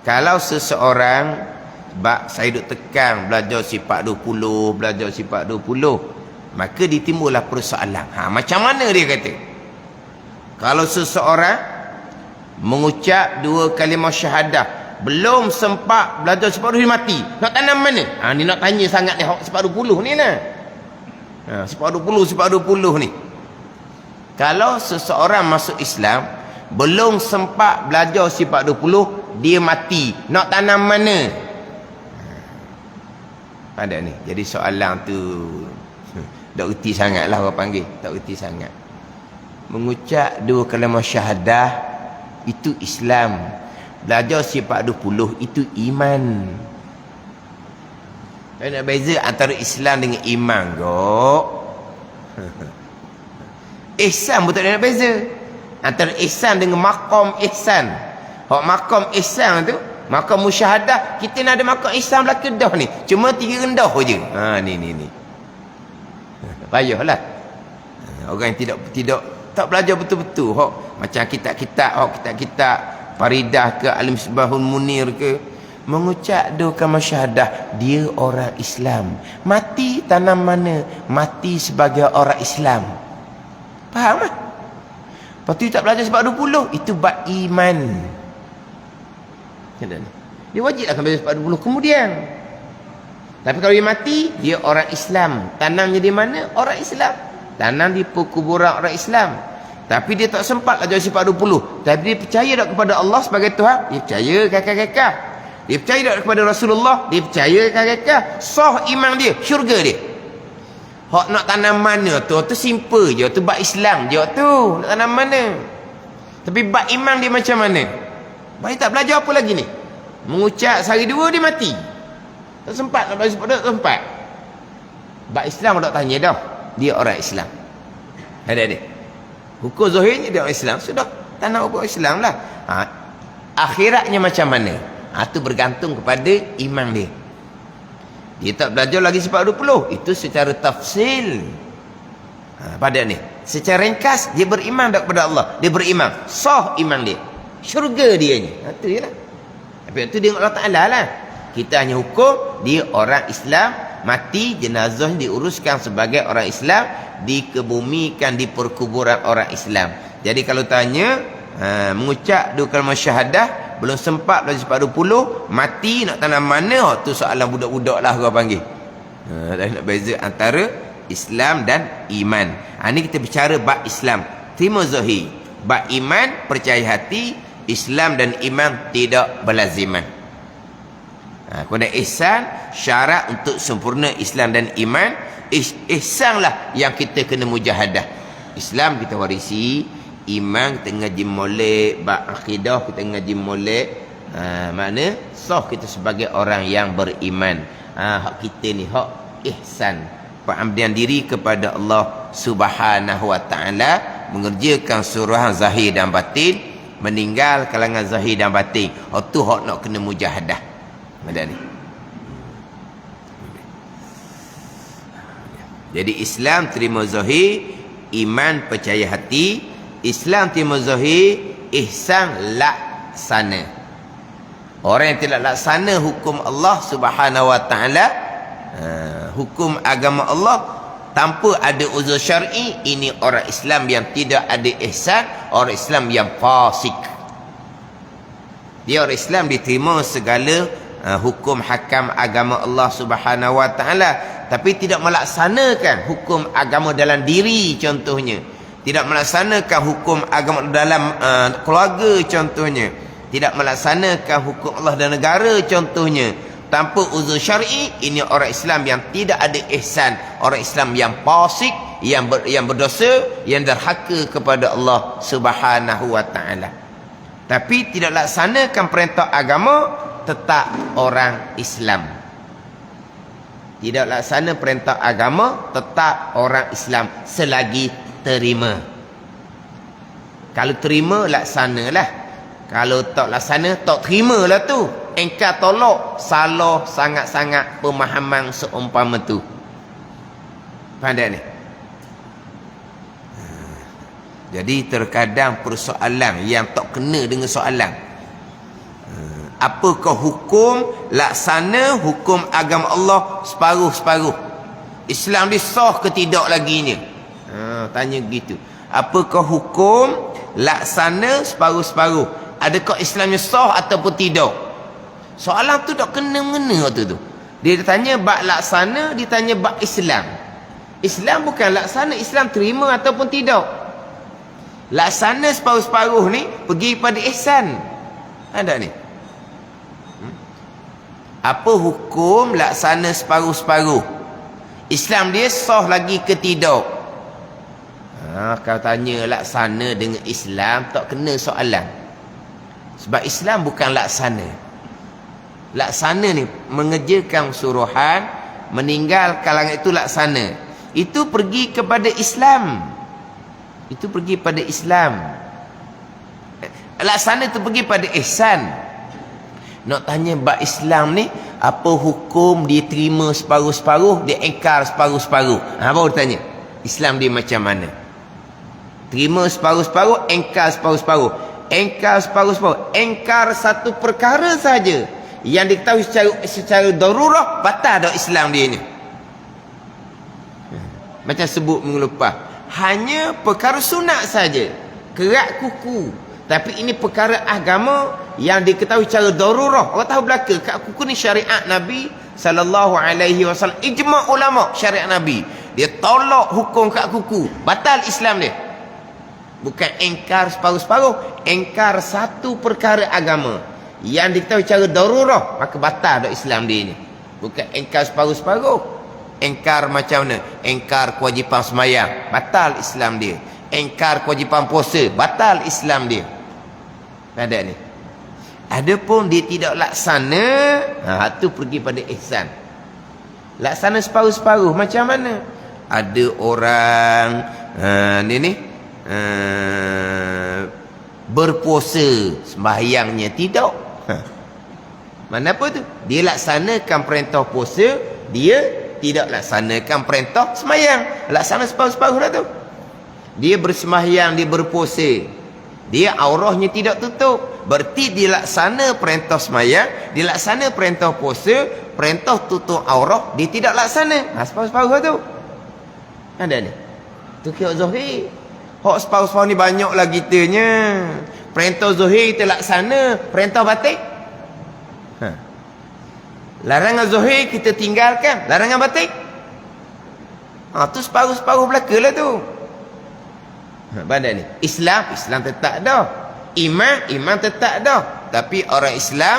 Kalau seseorang sebab saya duk tekan belajar sifat 20, maka ditimbullah persoalan. Macam mana dia kata? Kalau seseorang mengucap 2 kalimah syahadah, belum sempat belajar sifat 20 dia mati. Nak tanam mana? Ni nak tanya sangat ni sifat 20 ni lah. Sifat 20 ni. Kalau seseorang masuk Islam, belum sempat belajar sifat 20, dia mati. Nak tanam mana? Ada ni. Jadi soalan tu tak erti sangat lah orang panggil. Tak erti sangat. Mengucap 2 kalimah syahadah itu Islam. Belajar sifat 20 itu iman. Tak nak beza antara Islam dengan iman kok. Ihsan pun tak nak beza. Antara ihsan dengan maqam ihsan. Hak maqam ihsan tu, maqam musyahadah, kita nak ada maqam ihsan belah Kedah ni. Cuma 3 rendah je. Ni. Payahlah. Orang yang tidak tak belajar betul-betul. Hak macam kitab-kitab Faridah ke Al-Misbahul Munir ke, mengucap 2 kalimah syahadah, dia orang Islam. Mati tanam mana? Mati sebagai orang Islam. Faham tak? Lepas tu tak belajar sebab 20, itu bab iman. Dia wajib akan belajar sebab 20 kemudian. Tapi kalau dia mati, dia orang Islam. Tanamnya di mana? Orang Islam. Tanam di perkuburan orang Islam. Tapi dia tak sempat belajar sifat 20. Tapi dia percaya tak kepada Allah sebagai Tuhan? Dia percaya kakak-kakak. Dia percaya tak kepada Rasulullah? Dia percaya kakak-kakak. Sah iman dia, syurga dia. Hak nak tanam mana tu simple je. Tu bab Islam je tu. Nak tanam mana? Tapi bab iman dia macam mana? Baik tak belajar apa lagi ni? Mengucap sehari 2 dia mati. Tak sempat nak belajar tak sempat. Bab Islam tak tanya dah. Dia orang Islam. Ada. Hukum zahirnya dia orang Islam. Sudah. Tak nak hukum Islam lah. Akhiratnya macam mana? Itu bergantung kepada iman dia. Dia tak belajar lagi sifat 20. Itu secara tafsil. Pada ni. Secara ringkas, dia beriman tak kepada Allah. Dia beriman. Sah iman dia. Syurga dia ni. Itu je lah. Tapi itu dia Allah Ta'ala lah. Kita hanya hukum, dia orang Islam. Mati, jenazahnya diuruskan sebagai orang Islam. Dikebumikan di perkuburan orang Islam. Jadi kalau tanya, mengucap 2 kalimah syahadah, belum sempat belajar sifat 20, mati nak tanam mana? Tu soalan budak-budak lah orang panggil. Tak nak beza antara Islam dan iman. Ini kita bicara bab Islam. Terima zahir. Bab iman, percaya hati. Islam dan iman tidak berlaziman. Kemudian ihsan, syarat untuk sempurna Islam dan iman. Ihsanlah yang kita kena mujahadah. Islam kita warisi, iman kita ngaji molek, bab akidah kita ngaji molek, Makna sah kita sebagai orang yang beriman. Hak kita ni hak ihsan, pengabdian diri kepada Allah Subhanahu wa taala, mengerjakan suruhan zahir dan batin, meninggal kalangan zahir dan batin. Hak tu hak nak kena mujahadah. Ada ni. Jadi Islam terima zahir, iman percaya hati. Islam terima zahir, ihsan laksana. Orang yang tidak laksana hukum Allah Subhanahu wa taala, hukum agama Allah tanpa ada uzur syar'i, ini orang Islam yang tidak ada ihsan, orang Islam yang fasik. Dia orang Islam diterima segala hukum hakam agama Allah Subhanahu wa taala, tapi tidak melaksanakan hukum agama dalam diri contohnya, tidak melaksanakan hukum agama dalam keluarga contohnya, tidak melaksanakan hukum Allah dan negara contohnya, tanpa uzur syar'i, ini orang Islam yang tidak ada ihsan, orang Islam yang fasik, yang berdosa, yang derhaka kepada Allah Subhanahu wa taala. Tapi tidak laksanakan perintah agama, tetap orang Islam. Tidak laksana perintah agama, tetap orang Islam selagi terima. Kalau terima, laksanalah. Kalau tak laksana, tak terima lah tu. Engkau tolak, salah sangat-sangat pemahaman seumpama tu. Faham tak ni? Jadi terkadang persoalan yang tak kena dengan soalan. Apakah hukum laksana hukum agama Allah separuh-separuh? Islam dia sah ke tidak laginya? Tanya gitu. Apakah hukum laksana separuh-separuh? Adakah Islamnya sah ataupun tidak? Soalan tu tak kena-mengena tu. Dia tanya bab laksana, dia tanya bab Islam. Islam bukan laksana, Islam terima ataupun tidak. Laksana separuh-separuh ni pergi pada ihsan. Ada ni. Apa hukum laksana separuh-separuh? Islam dia sah lagi ke tidak? Kau tanya laksana dengan Islam, tak kena soalan. Sebab Islam bukan laksana. Laksana ni mengerjakan suruhan, meninggal kalangan itu laksana. Itu pergi kepada Islam. Itu pergi pada Islam. Laksana itu pergi pada ihsan. Nak tanya bab Islam ni, apa hukum dia terima separuh-separuh, dia engkar separuh-separuh? Baru tanya Islam dia macam mana? Terima separuh-separuh, engkar separuh-separuh. Engkar separuh-separuh, engkar satu perkara saja yang diketahui secara darurah, batal dah Islam dia ni. Macam sebut minggu lepas, hanya perkara sunat saja, kerat kuku. Tapi ini perkara agama yang diketahui secara darurah. Orang tahu belaka kat kuku ni syariat Nabi sallallahu alaihi wasallam. Ijma' ulama syariat Nabi. Dia tolak hukum kat kuku, batal Islam dia. Bukan engkar separuh-separuh, engkar satu perkara agama yang diketahui secara darurah, maka batal dah Islam dia ni. Bukan engkar separuh-separuh. Engkar macam mana? Engkar kewajipan sembahyang, batal Islam dia. Engkar kewajipan puasa, batal Islam dia. Ada ni. Adapun dia tidak laksana, tu pergi pada ihsan. Laksana separuh-separuh macam mana? Ada orang berpuasa, sembahyangnya tidak. Mana apa tu? Dia laksanakan perintah puasa, dia tidak laksanakan perintah sembahyang. Laksana separuh-separuh lah tu. Dia bersembahyang, dia berpuasa, dia aurahnya tidak tutup. Berarti dia laksana perintah sembahyang, dia laksana perintah puasa, perintah tutup aurah dia tidak laksana. Separuh-separuh tu. Ada ni. Tu kira zahir. Hak separuh-separuh ni banyak lah kitanya. Perintah zahir kita laksana, perintah batin. Larangan zahir kita tinggalkan, larangan batin. Tu separuh-separuh belakalah tu. Pada ni Islam tetap dah, iman tetap dah. Tapi orang Islam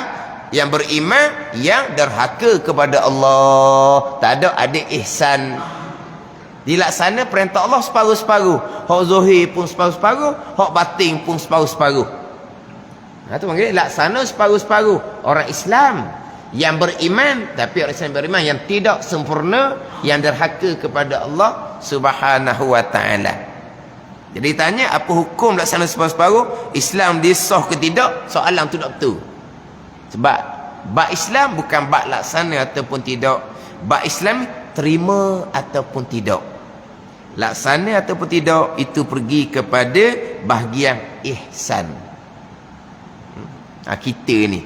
yang beriman, yang derhaka kepada Allah, tak ada ihsan. Dilaksana perintah Allah separuh-separuh. Hak zahir pun separuh-separuh, hak batin pun separuh-separuh. Tu panggil laksana separuh-separuh. Orang Islam yang beriman, tapi orang Islam beriman yang tidak sempurna, yang derhaka kepada Allah Subhanahu wa taala. Jadi tanya apa hukum laksana separuh-separuh? Islam dia sah ke tidak? Soalan tu tak betul. Sebab bab Islam bukan bab laksana ataupun tidak. Bab Islam terima ataupun tidak. Laksana ataupun tidak itu pergi kepada bahagian ihsan. Kita ni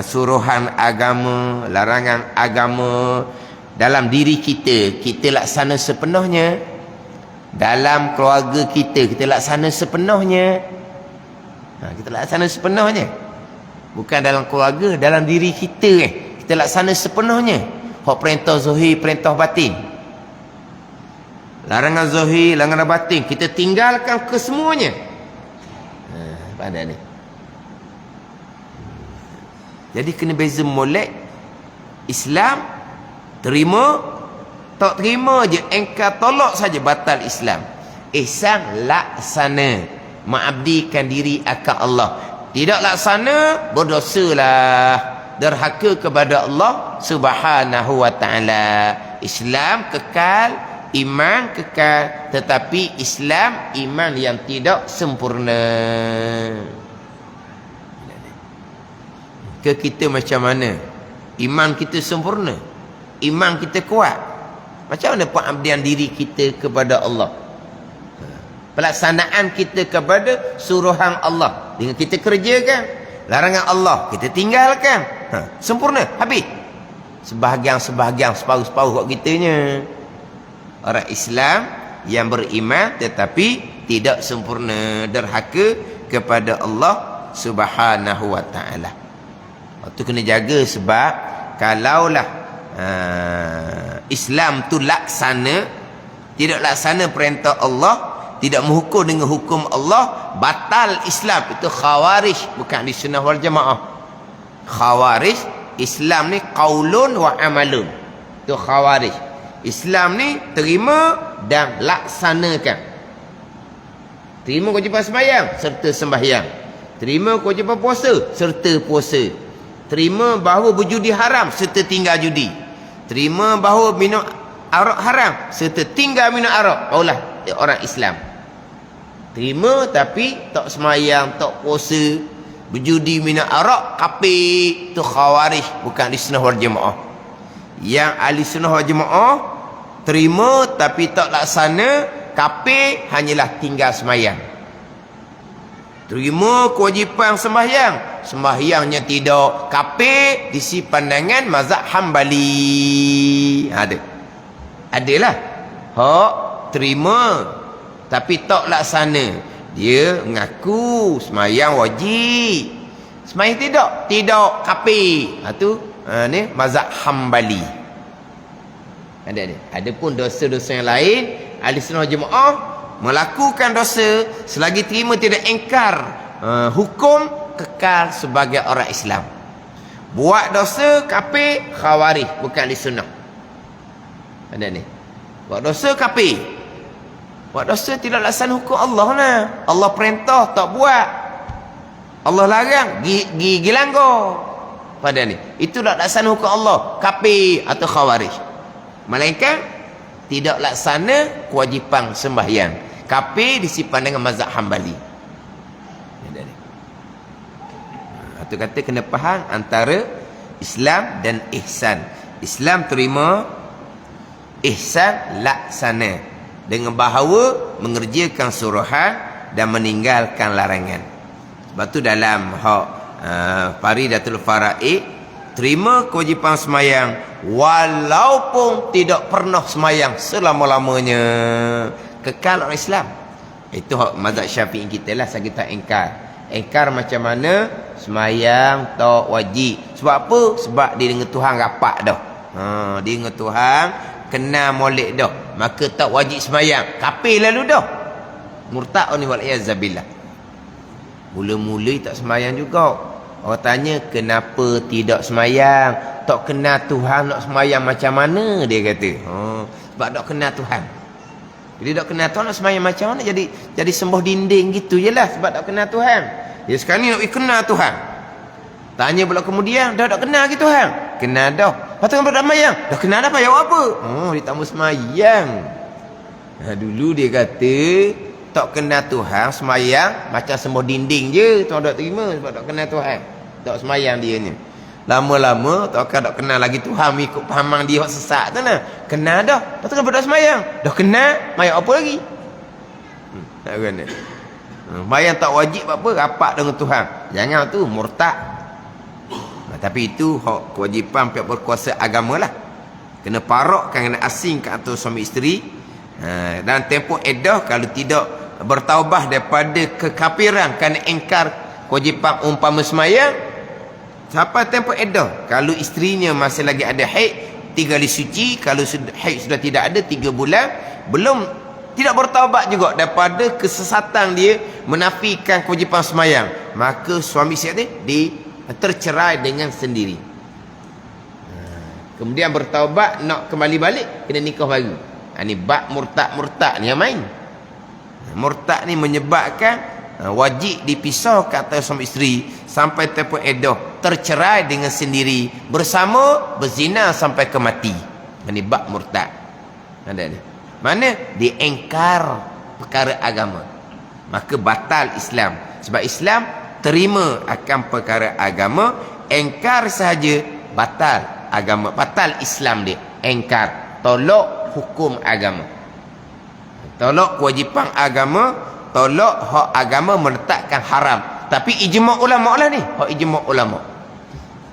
suruhan agama, larangan agama dalam diri kita, kita laksana sepenuhnya. Dalam keluarga kita laksana sepenuhnya. Kita laksana sepenuhnya. Bukan dalam keluarga, dalam diri kita kita laksana sepenuhnya. Hak perintah zahir, perintah batin. Larangan zahir, larangan batin kita tinggalkan kesemuanya. Pada ni. Jadi kena beza molek. Islam terima, tak terima je, engkau tolak saja, batal Islam. Ihsan laksana, mengabdikan diri akan Allah. Tidak laksana, berdosalah, derhaka kepada Allah Subhanahu wa taala. Islam kekal, iman kekal, tetapi Islam iman yang tidak sempurna. Ke kita macam mana? Iman kita sempurna, iman kita kuat. Macam mana pengabdian diri kita kepada Allah? Pelaksanaan kita kepada suruhan Allah, dengan kita kerjakan. Larangan Allah kita tinggalkan. Sempurna, habis. Sebahagian-sebahagian, separuh-separuh kat kitanya. Orang Islam yang beriman tetapi tidak sempurna, derhaka kepada Allah Subhanahu wa taala. Itu kena jaga, sebab kalaulah Islam tu laksana, tidak laksana perintah Allah, tidak menghukum dengan hukum Allah, batal Islam. Itu khawarij, bukan di sunnah wal jamaah. Khawarij, Islam ni qaulun wa amalun. Itu khawarij. Islam ni terima dan laksanakan. Terima kewajipan sembahyang serta sembahyang. Terima kewajipan puasa serta puasa. Terima bahawa berjudi haram serta tinggal judi. Terima bahawa minum arak haram serta tinggal minum arak. Barulah orang Islam. Terima tapi tak semayang, tak puasa, berjudi, minum arak, kafir. Itu khawarij, bukan ahli sunnah wal jamaah. Yang ahli sunnah wal jamaah terima tapi tak laksana, kafir, hanyalah tinggal semayang. Terima kewajipan sembahyang, sembahyangnya tidak, kafir di sisi pandangan mazhab Hambali. Adalah hak terima tapi tak laksana. Dia mengaku sembahyang wajib, sembahyang tidak, kafir. Ni mazhab Hambali. Adapun dosa-dosa yang lain, ahli sunnah jemaah melakukan dosa selagi terima tidak engkar hukum, kekal sebagai orang Islam. Buat dosa kafir, khawarij, bukan ahli sunnah. Buat dosa kafir, buat dosa tidak laksana hukum Allah lah. Allah perintah tak buat, Allah larang gigi langgar. Pada ni itu tak laksana hukum Allah, kafir atau khawarij. Melainkan tidak laksana kewajipan sembahyang, kafir di sisi pandangan mazhab Hambali. Itu kata kena faham antara Islam dan ihsan. Islam terima, ihsan laksana, dengan bahawa mengerjakan suruhan dan meninggalkan larangan. Sebab tu dalam Faridatul Faraid, terima kewajipan semayang walaupun tidak pernah semayang selama-lamanya, kekal orang Islam. Itu mazhab Syafi'i kita lah. Saya kita engkar macam mana semayang tak wajib. Sebab apa? Sebab dia dengan Tuhan rapat dah. Dia dengan Tuhan kenal molek dah, maka tak wajib semayang, kafir lalu dah, murtad ni wal-iyazabillah. Mula-mula tak semayang juga. Orang tanya kenapa tidak semayang, tak kenal Tuhan, nak semayang macam mana, dia kata. Sebab tak kenal Tuhan. Jadi tak kenal Tuhan, nak semayang macam mana, jadi sembah dinding gitu je lah, sebab tak kenal Tuhan. Ya sekarang ni nak pergi kenal Tuhan. Tanya pula kemudian, dah tak kenal ke Tuhan? Kenal dah. Lepas tu kan dah semayang. Dah kenal dah, jawab apa? Oh, dia tak mau semayang. Dulu dia kata, tak kenal Tuhan, semayang macam semua dinding je. Tuan tak terima sebab tak kenal Tuhan. Tak semayang dia ni. Lama-lama, tak kenal lagi Tuhan, ikut pahaman dia sesat tu lah. Kenal dah. Lepas tu kan dah semayang. Dah kenal, mayang apa lagi? Tak kena. Semayang tak wajib apa, rapat dengan Tuhan. Jangan tu, murtad. Tapi itu hak kewajipan pihak berkuasa agama lah. Kena parakkan, kena asingkan antara suami isteri. Dan tempoh iddah kalau tidak bertaubah daripada kekafiran kerana ingkar kewajipan umpama semayang, sampai tempoh iddah. Kalau isterinya masih lagi ada haid, 3 kali suci. Kalau haid sudah tidak ada 3 bulan, belum, tidak bertaubat juga daripada kesesatan dia menafikan kewajipan semayang, maka suami isteri tercerai dengan sendiri. Kemudian bertaubat nak kembali balik, kena nikah baru. Ni bab murtad ni yang main. Murtad ni menyebabkan wajib dipisahkan antara suami isteri sampai tempoh iddah, tercerai dengan sendiri, bersama, berzina sampai ke mati. Ini bab murtad. Ada ni. Mana? Diengkar perkara agama. Maka batal Islam. Sebab Islam terima akan perkara agama, engkar sahaja batal agama, batal Islam dia. Engkar, tolak hukum agama, tolak kewajipan agama, tolak hak agama, meletakkan haram. Tapi ijma' ulama' lah ni, hak ijma' ulama'.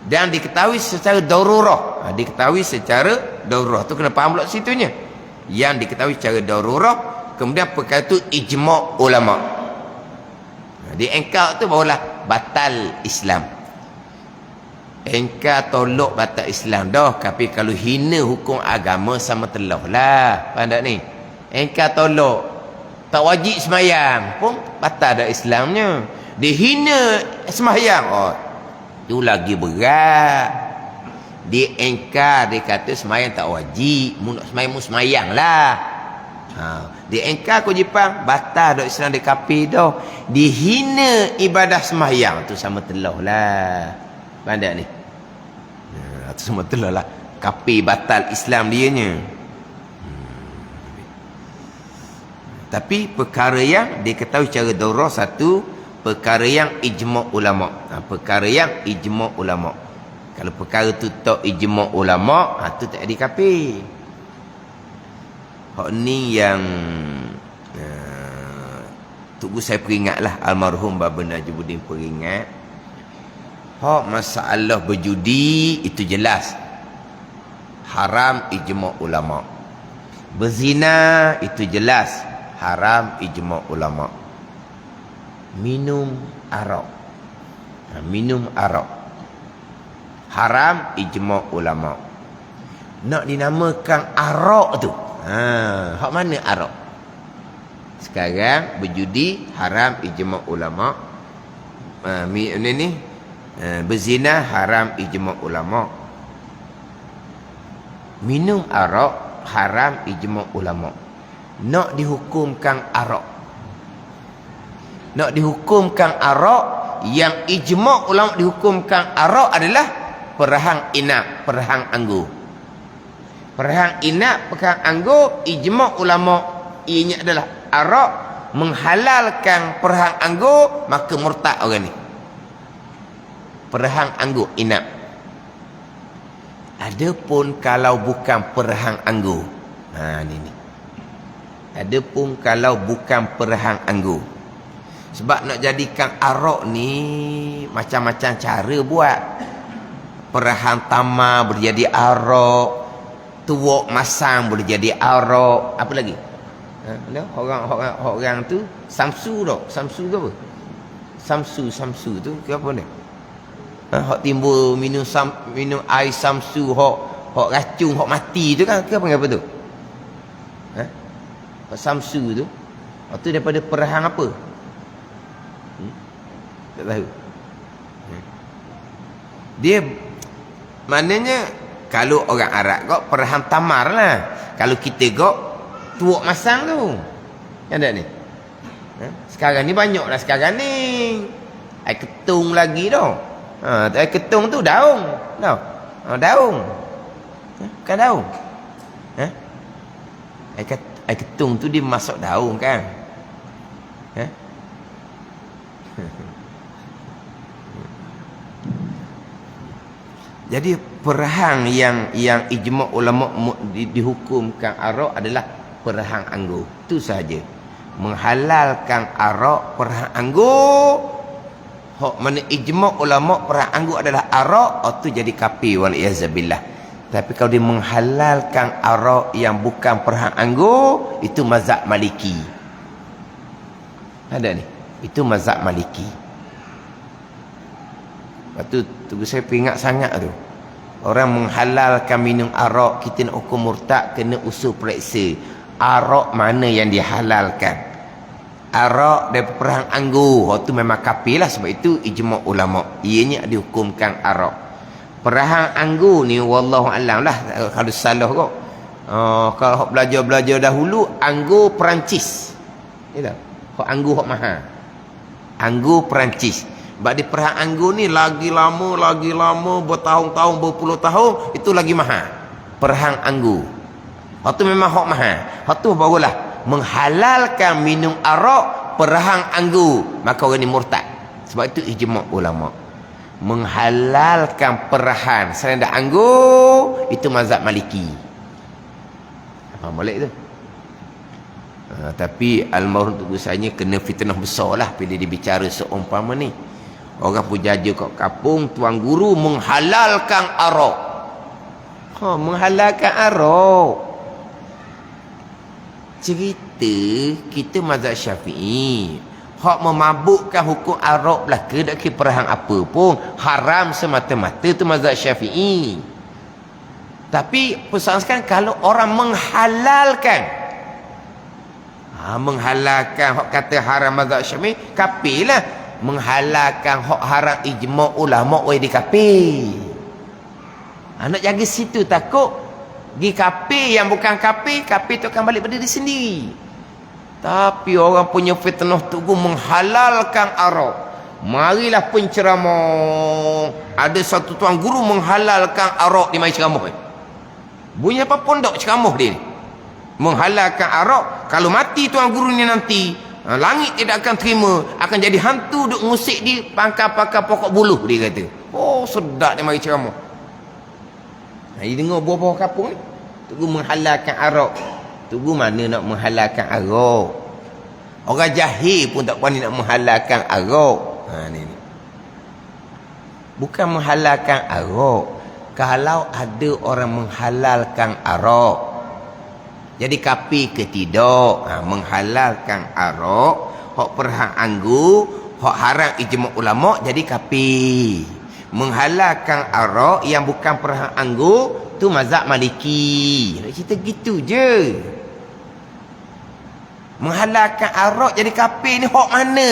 Dan diketahui secara darurah. Diketahui secara darurah. Tu kena faham pula situnya. Yang diketahui secara darurah, kemudian perkara tu ijma' ulama'. Diengkar tu barulah batal Islam. Engkar tolak batal Islam dah. Tapi kalau hina hukum agama sama telah lah. Faham tak ni? Engkar tolak, tak wajib semayang pun batal dah Islamnya. Dia hina semayang, oh, tu lagi berat. Dia engkar, dia kata semayang tak wajib, mu nak semayang, mu semayang lah. Dia engkar kewajipan, batal dah Islam, dia kafir dah. Dihina ibadah semayang, tu sama telah lah. Faham tak ni? Tu sama telah lah. Kafir, batal Islam dianya. Tapi perkara yang diketahui secara darurah, satu, perkara yang ijma' ulama'. Perkara yang ijma' ulama'. Kalau perkara tu tak ijma' ulama', tu tak ada kafir. Hak ni yang tunggu saya peringatlah, almarhum Baba Najibuddin peringat. Hak masalah berjudi itu jelas haram ijma' ulama'. Berzina itu jelas haram ijma' ulama'. Minum arak, minum arak haram ijma' ulama'. Nak dinamakan arak tu, hak mana arak? Sekarang berjudi haram ijma' ulama'. Ni berzina haram ijma' ulama'. Minum arak haram ijma' ulama'. Nak dihukumkan arak, nak dihukumkan arak, yang ijma' ulama' dihukumkan arak adalah perahang inap, perahang anggur. Perahang inap, perahang anggur, ijma' ulama' ianya adalah arak menghalalkan perahang anggur, maka murtad orang ni. Perahang anggur inap. Adapun kalau bukan perahang anggur, ni. Adapun kalau bukan perahang anggur, sebab nak jadikan arak ni macam-macam cara buat. Perahang tamar boleh jadi arak, tuak masam boleh jadi arak, apa lagi? Orang tu samsu dah, samsu ke apa? Samsu tu ke apa ni? Hak timbul minum air samsu, hak racun, hak mati tu kan, ke apa tu? Hak samsu tu, tu daripada perahang apa? Tak tahu. Dia maknanya kalau orang Arab kok perahang tamar lah. Kalau kita kok tuak masam tu. Kan tak ni? Sekarang ni banyak lah sekarang ni. Air ketung lagi dah. Air ketung tu daun. Tahu? Daun. Bukan daun. Air ketung tu dia masuk daun kan? Jadi perhang yang ijma' ulama dihukumkan arak adalah perhang anggur. Itu sahaja. Menghalalkan arak perhang anggur. Hak mana ijma' ulama perhang anggur adalah arak, itu jadi kafir wal iazabillah. Tapi kalau dia menghalalkan arak yang bukan perhang anggur, itu mazhab Maliki. Ada ni. Itu mazhab Maliki. Lepas tu saya peringat sangat tu. Orang menghalalkan minum arak, kita nak hukum murtad, kena usul periksa. Arak mana yang dihalalkan? Arak daripada perhang anggur. Tu memang kafir lah. Sebab itu ijma' ulama. Ianya dihukumkan arak. Perhang anggur ni wallahu alam lah. Kalau salah kok. Kalau belajar-belajar dahulu, anggur Perancis. Anggur mahal. Anggur Perancis. Sebab di perhang anggur ni lagi lama, bertahun-tahun, berpuluh tahun, itu lagi mahal. Perhang anggur. Itu memang hak mahal. Itu barulah menghalalkan minum arak perhang anggur. Maka orang ni murtad. Sebab itu ijma' ulama. Menghalalkan perhang selain dah anggur, itu mazhab Maliki. Apa boleh tu? Tapi almarhum tu saya kena fitnah besar lah bila dia bicara seumpama ni. Orang pujaja kat kampung, tuan guru menghalalkan arak. Menghalalkan arak. Cerita kita mazhab Syafi'i. Hak memabukkan hukum arak belaka tak kira perhang apa pun, haram semata-mata, tu mazhab Syafi'i. Tapi persoalan sekarang kalau orang menghalalkan, menghalalkan hak kata haram mazhab Syafi'i, kafir lah. Menghalalkan hak haram ijma' ulama' weh di kafir. Nak jaga situ, takut di kafir yang bukan kafir tu akan balik pada diri sendiri. Tapi orang punya fitnah tu menghalalkan arak. Marilah penceramah. Ada satu tuan guru menghalalkan arak di mai ceramah. Bunyi apa pondok ceramah dia ni. Menghalalkan arak. Kalau mati tuan guru ni nanti, langit tidak akan terima, akan jadi hantu duk ngusik di pangkal-pangkal pokok buluh, dia kata. Sedap dia mari ceramah. Dia dengar buah-buah kampung ni. Tugu menghalalkan arak. Tugu mana nak menghalalkan arak? Orang jahil pun tak berani nak menghalalkan arak. Ni. Bukan menghalalkan arak. Kalau ada orang menghalalkan arak, jadi kafir ke tidak? Menghalalkan arak, hak perhang anggur, hak haram ijma' ulama, jadi kafir. Menghalalkan arak yang bukan perhang anggur, tu mazhab Maliki. Nak cerita gitu je. Menghalalkan arak jadi kafir ni hak mana?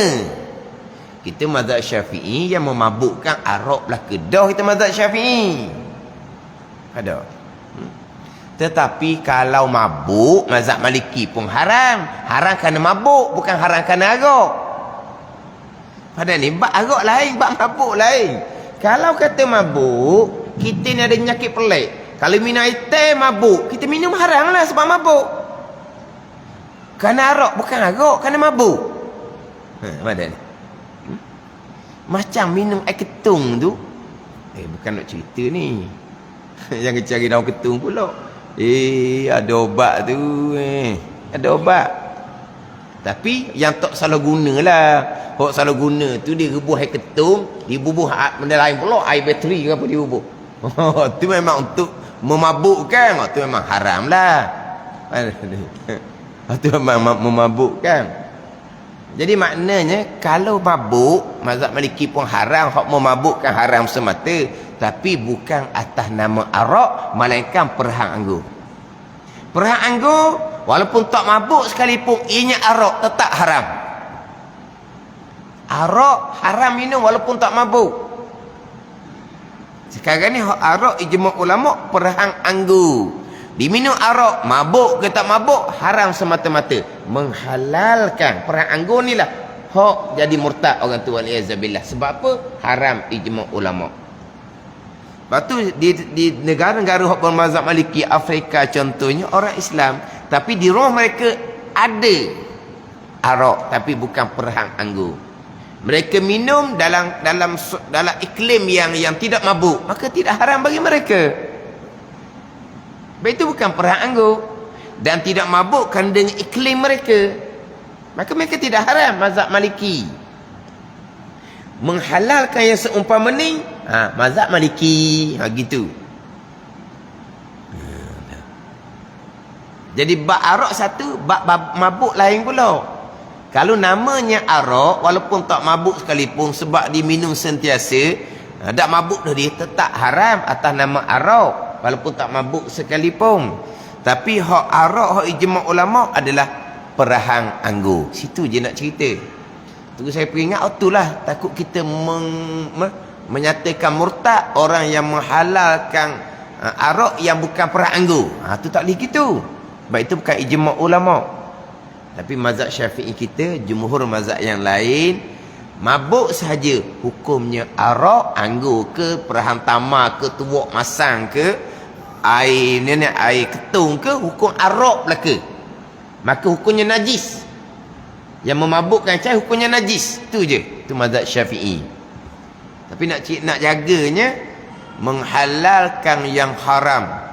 Kita mazhab Syafi'i yang memabukkan arak belaka dah, kita mazhab Syafi'i. Ada. Tetapi kalau mabuk, mazhab Maliki pun haram. Haram kerana mabuk, bukan haram kerana arak. Padahal ni bab arak lain, bab mabuk lain. Kalau kata mabuk, kita ni ada penyakit pelik. Kalau minum air teh mabuk, kita minum haram lah sebab mabuk. Kerana arak, bukan arak, kerana mabuk. Padahal ni. Macam minum air ketung tu. Bukan nak cerita ni. Jangan cari daun ketung pula. Ada obat tu. Ada obat. Tapi yang tak salah guna lah. Hak salah guna tu dia rebuh air ketung, dia bubuh benda lain pula, air bateri ke apa dia bubuh. Tu memang untuk memabukkan. Tu memang haram lah. Tu memang memabukkan. Jadi maknanya kalau mabuk, mazhab Maliki pun haram, hak memabukkan haram semata, tapi bukan atas nama arak, melainkan perhang anggur. Perhang anggur walaupun tak mabuk sekalipun, ianya arak tetap haram. Arak haram minum walaupun tak mabuk. Sekarang ni arak ijma' ulama perhang anggur. Diminum arak, mabuk ke tak mabuk, haram semata-mata. Menghalalkan perhang anggur ni lah hok jadi murtad orang tu waliyazabillah. Sebab apa? Haram ijma' ulama. Lepas tu di negara-negara hok bermazhab Maliki, Afrika contohnya, orang Islam tapi di rumah mereka ada arak tapi bukan perahang anggur. Mereka minum dalam iklim yang tidak mabuk, maka tidak haram bagi mereka. Itu bukan perahang anggur dan tidak mabuk kan dengan iklim mereka, maka mereka tidak haram. Mazhab Maliki menghalalkan yang seumpama ni, mazhab Maliki, gitu. Jadi bab arak satu, bab mabuk lain pula. Kalau namanya arak, walaupun tak mabuk sekalipun, sebab diminum sentiasa, tak mabuk dah, dia tetap haram atas nama arak, walaupun tak mabuk sekalipun. Tapi hak arak, hak ijma' ulama adalah perahang anggur. Situ je nak cerita. Tu saya peringat, itulah takut kita menyatakan murtad orang yang menghalalkan arak yang bukan perahang anggur. Tu tak boleh gitu. Sebab itu bukan ijma' ulama. Tapi mazhab Syafi'i kita, jumhur mazhab yang lain, mabuk sahaja hukumnya arak, anggur ke, perahang tamar ke, tuak masang ke, air ketung ke, hukum arak belaka. Maka hukumnya najis. Yang memabukkan cai hukumnya najis. Itu je. Itu mazhab Syafi'i. Tapi nak jaganya, menghalalkan yang haram.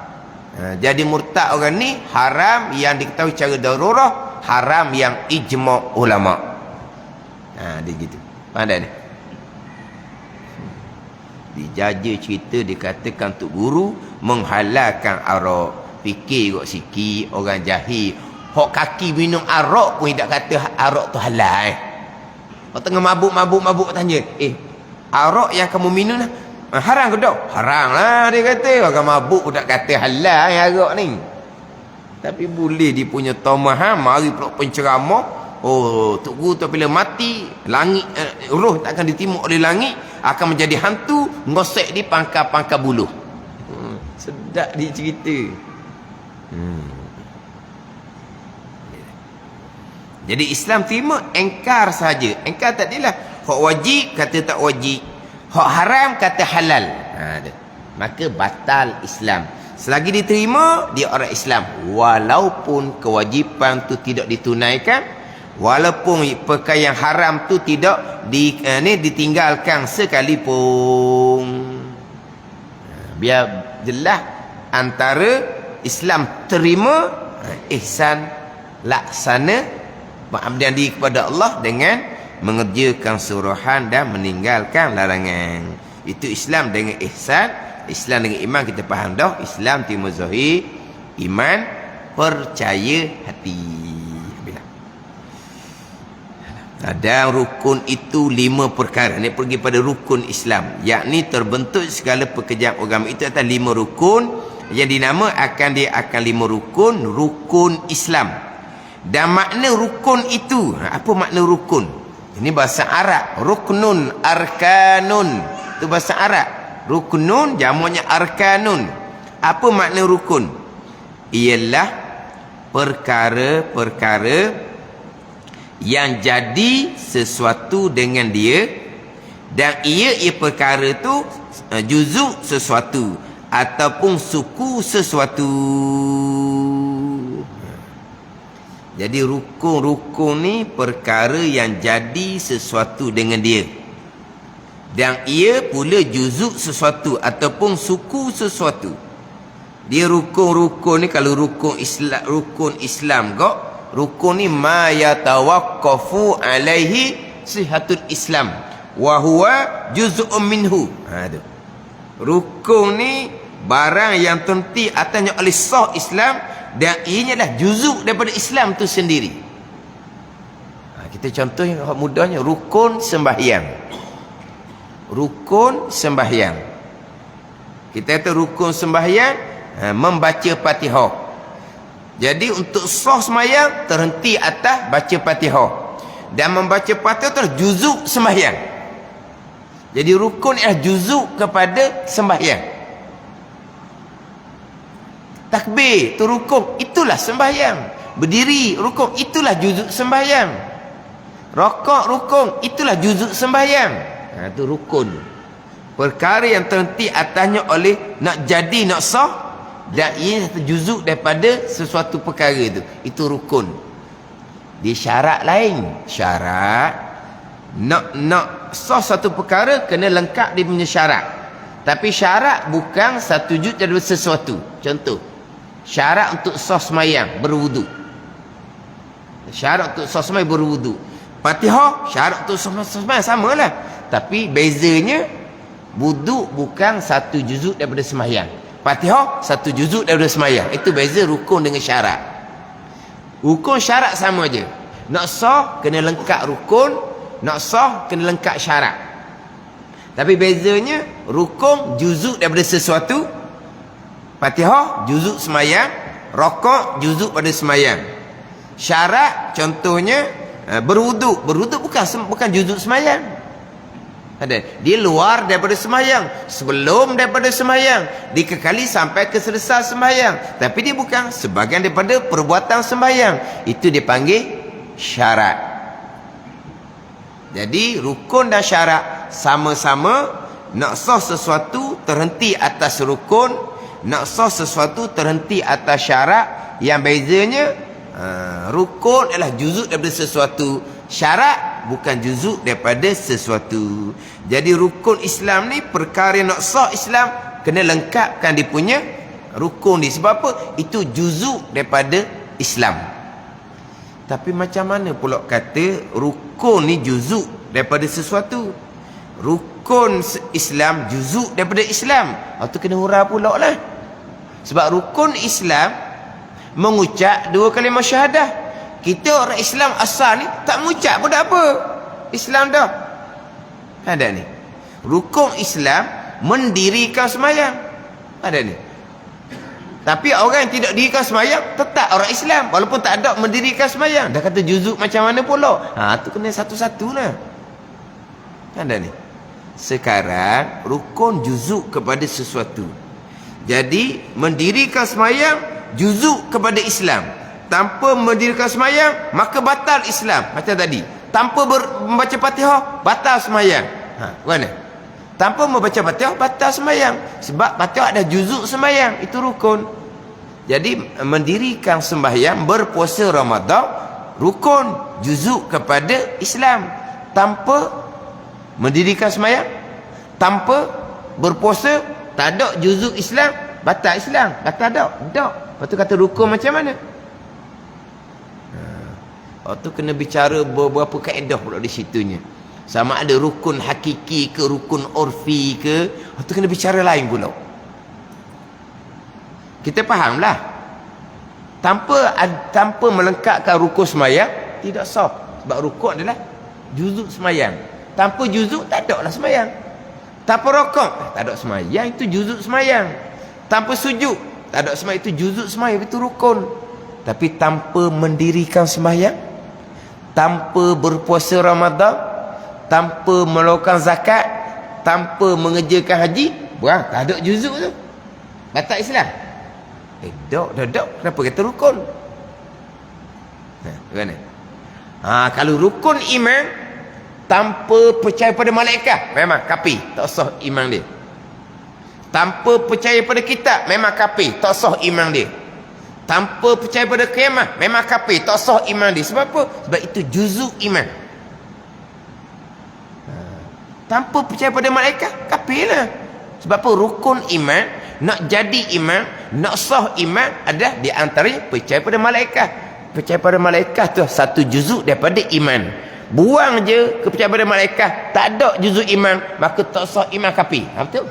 Jadi murtad orang ni, haram yang diketahui secara darurah, haram yang ijma' ulama. Dia gitu. Pandai ni. Dijaja cerita, dikatakan Tok Guru menghalalkan arak. Fikir kot sikit orang jahil. Hok kaki minum arak pun tidak kata arak tu halal. Orang tengah mabuk tanya, arak yang kamu minum haram ke tak? Haram lah dia kata. Orang mabuk pun tak kata halal arak ni. Tapi boleh dia punya tamah, mari pula penceramah. Tok Guru tu bila mati, langit roh tak akan ditimuk oleh langit, akan menjadi hantu, ngosek di pangkal-pangkal buluh. Sedap dia cerita. Jadi Islam terima engkar saja. Engkar tak adalah hak wajib kata tak wajib, hak haram kata halal. Maka batal Islam. Selagi diterima, dia orang Islam. Walaupun kewajipan tu tidak ditunaikan, walaupun perkara yang haram tu tidak ditinggalkan sekalipun. Biar jelas antara Islam terima, ihsan laksana, pengabdian diri kepada Allah dengan mengerjakan suruhan dan meninggalkan larangan. Itu Islam dengan ihsan. Islam dengan iman kita faham dah. Islam terima zahir, iman percaya hati. Dan rukun itu 5 perkara. Ini pergi pada rukun Islam, yakni terbentuk segala pekerjaan agama itu atas 5 rukun yang dinama akan 5 rukun, rukun Islam. Dan makna rukun itu, apa makna rukun? Ini bahasa Arab. Ruknun, arkanun, itu bahasa Arab. Ruknun jamunya arkanun. Apa makna rukun? Ialah perkara-perkara yang jadi sesuatu dengan dia, dan ia perkara tu juzuk sesuatu ataupun suku sesuatu. Jadi rukun-rukun ni perkara yang jadi sesuatu dengan dia, dan ia pula juzuk sesuatu ataupun suku sesuatu. Dia rukun-rukun ni, kalau rukun Islam kok, rukun ni ma yatawaqqafu alaihi sihatul Islam wa huwa juz'un minhu. Rukun ni barang yang terhenti atasnya oleh sah Islam, dan ianya adalah juzuk daripada Islam tu sendiri. Kita contohnya mudahnya, rukun sembahyang. Rukun sembahyang, kita kata rukun sembahyang membaca Fatihah. Jadi untuk sah sembahyang terhenti atas baca Fatihah, dan membaca Fatihah itu juzuk sembahyang. Jadi rukun ialah juzuk kepada sembahyang. Takbir itu rukun, itulah sembahyang. Berdiri rukun, itulah juzuk sembahyang. Rokok rukun, itulah juzuk sembahyang. Itu rukun. Perkara yang terhenti atasnya oleh nak jadi, nak sah, dan ia satu juzuk daripada sesuatu perkara itu. Itu rukun. Dia syarat lain. Syarat nak sah satu perkara kena lengkap dia punya syarat. Tapi syarat bukan satu juz daripada sesuatu. Contoh, syarat untuk sah sembahyang berwudu. Syarat untuk sah sembahyang berwudu. Fatihah syarat untuk sah sembahyang samalah. Tapi bezanya wudu bukan satu juzuk daripada sembahyang. Fatihah satu juzuk daripada sembahyang. Itu beza rukun dengan syarat. Rukun syarat sama je. Nak sah kena lengkap rukun, nak sah kena lengkap syarat. Tapi bezanya rukun juzuk daripada sesuatu, Fatihah juzuk sembahyang, rokok juzuk pada sembahyang. Syarat contohnya berwuduk. Berwuduk bukan juzuk sembahyang. Dia luar daripada sembahyang, sebelum daripada sembahyang, dikekali sampai ke selesai sembahyang. Tapi dia bukan sebahagian daripada perbuatan sembahyang. Itu dipanggil syarat. Jadi rukun dan syarat sama-sama. Nak sah sesuatu terhenti atas rukun, nak sah sesuatu terhenti atas syarat. Yang bezanya rukun adalah juzuk daripada sesuatu, syarat bukan juzuk daripada sesuatu. Jadi rukun Islam ni, perkara nak sah Islam kena lengkapkan dia punya rukun ni. Sebab apa? Itu juzuk daripada Islam. Tapi macam mana pula kata rukun ni juzuk daripada sesuatu? Rukun Islam juzuk daripada Islam. Itu kena hurah pula lah. Sebab rukun Islam mengucap dua kalimah syahadah. Kita orang Islam asal ni tak mengucap pun tak apa. Islam dah. Ada ni. Rukun Islam mendirikan sembahyang. Ada ni. Tapi orang yang tidak dirikan sembahyang tetap orang Islam walaupun tak ada mendirikan sembahyang. Dah kata juzuk macam mana pula? Tu kena satu-satu lah. Ada ni. Sekarang rukun juzuk kepada sesuatu. Jadi mendirikan sembahyang juzuk kepada Islam. Tanpa mendirikan sembahyang maka batal Islam. Macam tadi, tanpa membaca Fatihah batal sembahyang. Mana? Tanpa membaca Fatihah batal sembahyang. Sebab Fatihah ada juzuk sembahyang. Itu rukun. Jadi mendirikan sembahyang, berpuasa Ramadan, rukun juzuk kepada Islam. Tanpa mendirikan sembahyang, tanpa berpuasa, tak ada juzuk Islam, batal Islam. Batal tak? Tak. Lepas tu kata rukun macam mana? Lepas tu kena bicara beberapa kaedah pula di situnya. Sama ada rukun hakiki ke rukun urfi ke. Lepas tu kena bicara lain pula. Kita fahamlah. Tanpa melengkapkan rukun sembahyang tidak sah. Sebab rukun adalah juzuk sembahyang. Tanpa juzuk tak ada lah sembahyang. Tanpa rokok tak ada sembahyang, itu juzuk sembahyang. Tanpa sujud tak ada sembahyang, itu juzuk sembahyang, itu rukun. Tapi tanpa mendirikan sembahyang, tanpa berpuasa Ramadan, tanpa melakukan zakat, tanpa mengerjakan haji, tak ada juzuk tu. Batal Islam. Tak. Kenapa kata rukun? Bagaimana? Kalau rukun iman, tanpa percaya pada malaikat, memang kafir, tak sah iman dia. Tanpa percaya pada kitab, memang kafir, tak sah iman dia. Tanpa percaya pada kiamat, memang kafir, tak sah iman dia. Sebab apa? Sebab itu juzuk iman. Tanpa percaya pada malaikat, kafir lah. Sebab apa? Rukun iman, nak jadi iman, nak sah iman adalah di antara percaya pada malaikat. Percaya pada malaikat tu satu juzuk daripada iman. Buang je kepercayaan pada malaikat, tak ada juzuk iman, maka tak sah iman, kafir. Betul?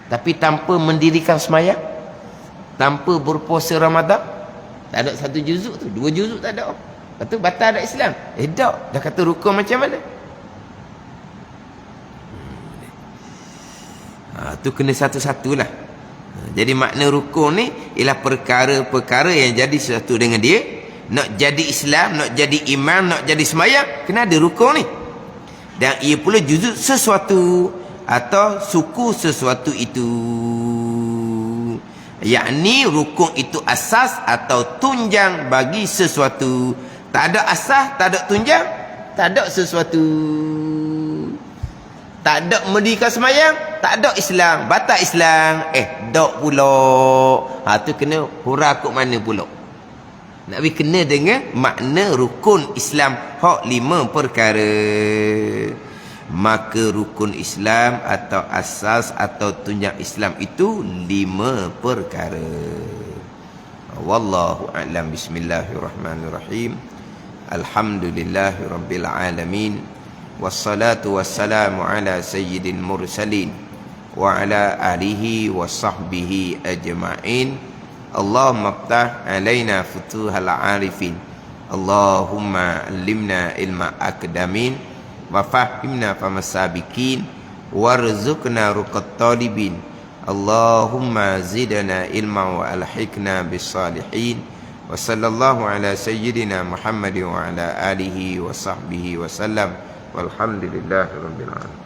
Tapi tanpa mendirikan sembahyang, tanpa berpuasa Ramadan, tak ada satu juzuk tu, dua juzuk tak ada. Lepas tu batal ada Islam. Tak. Dah kata rukun macam mana? Tu kena satu-satulah. Jadi makna rukun ni ialah perkara-perkara yang jadi sesuatu dengan dia. Nak jadi Islam, nak jadi iman, nak jadi sembahyang, kena ada rukun ni. Dan ia pula juzuk sesuatu atau suku sesuatu itu. Yakni rukun itu asas atau tunjang bagi sesuatu. Tak ada asas, tak ada tunjang, tak ada sesuatu. Tak ada mendirikan semayang, tak ada Islam, batal Islam. Dok pula. Tu kena hura kok mana pula. Nak bagi kena dengan makna rukun Islam. Hak 5 perkara. Maka rukun Islam atau asas atau tunjang Islam itu 5 perkara. Wallahu a'lam. Bismillahirrahmanirrahim. Alhamdulillahirabbil alamin. Wassalatu wassalamu ala sayyidil mursalin wa ala alihi wa sahbihi ajma'in. Allahumma aftah alaina futuhal arifin. Allahumma allimna ilma akdamin wa fahimna famasabikin warzuqna ruqat talibin. Allahumma zidna ilma wa alhiqna bis salihin. Wa sallallahu ala sayyidina Muhammadin wa ala alihi wa sahbihi wa sallam. Walhamdulillahirabbil alamin.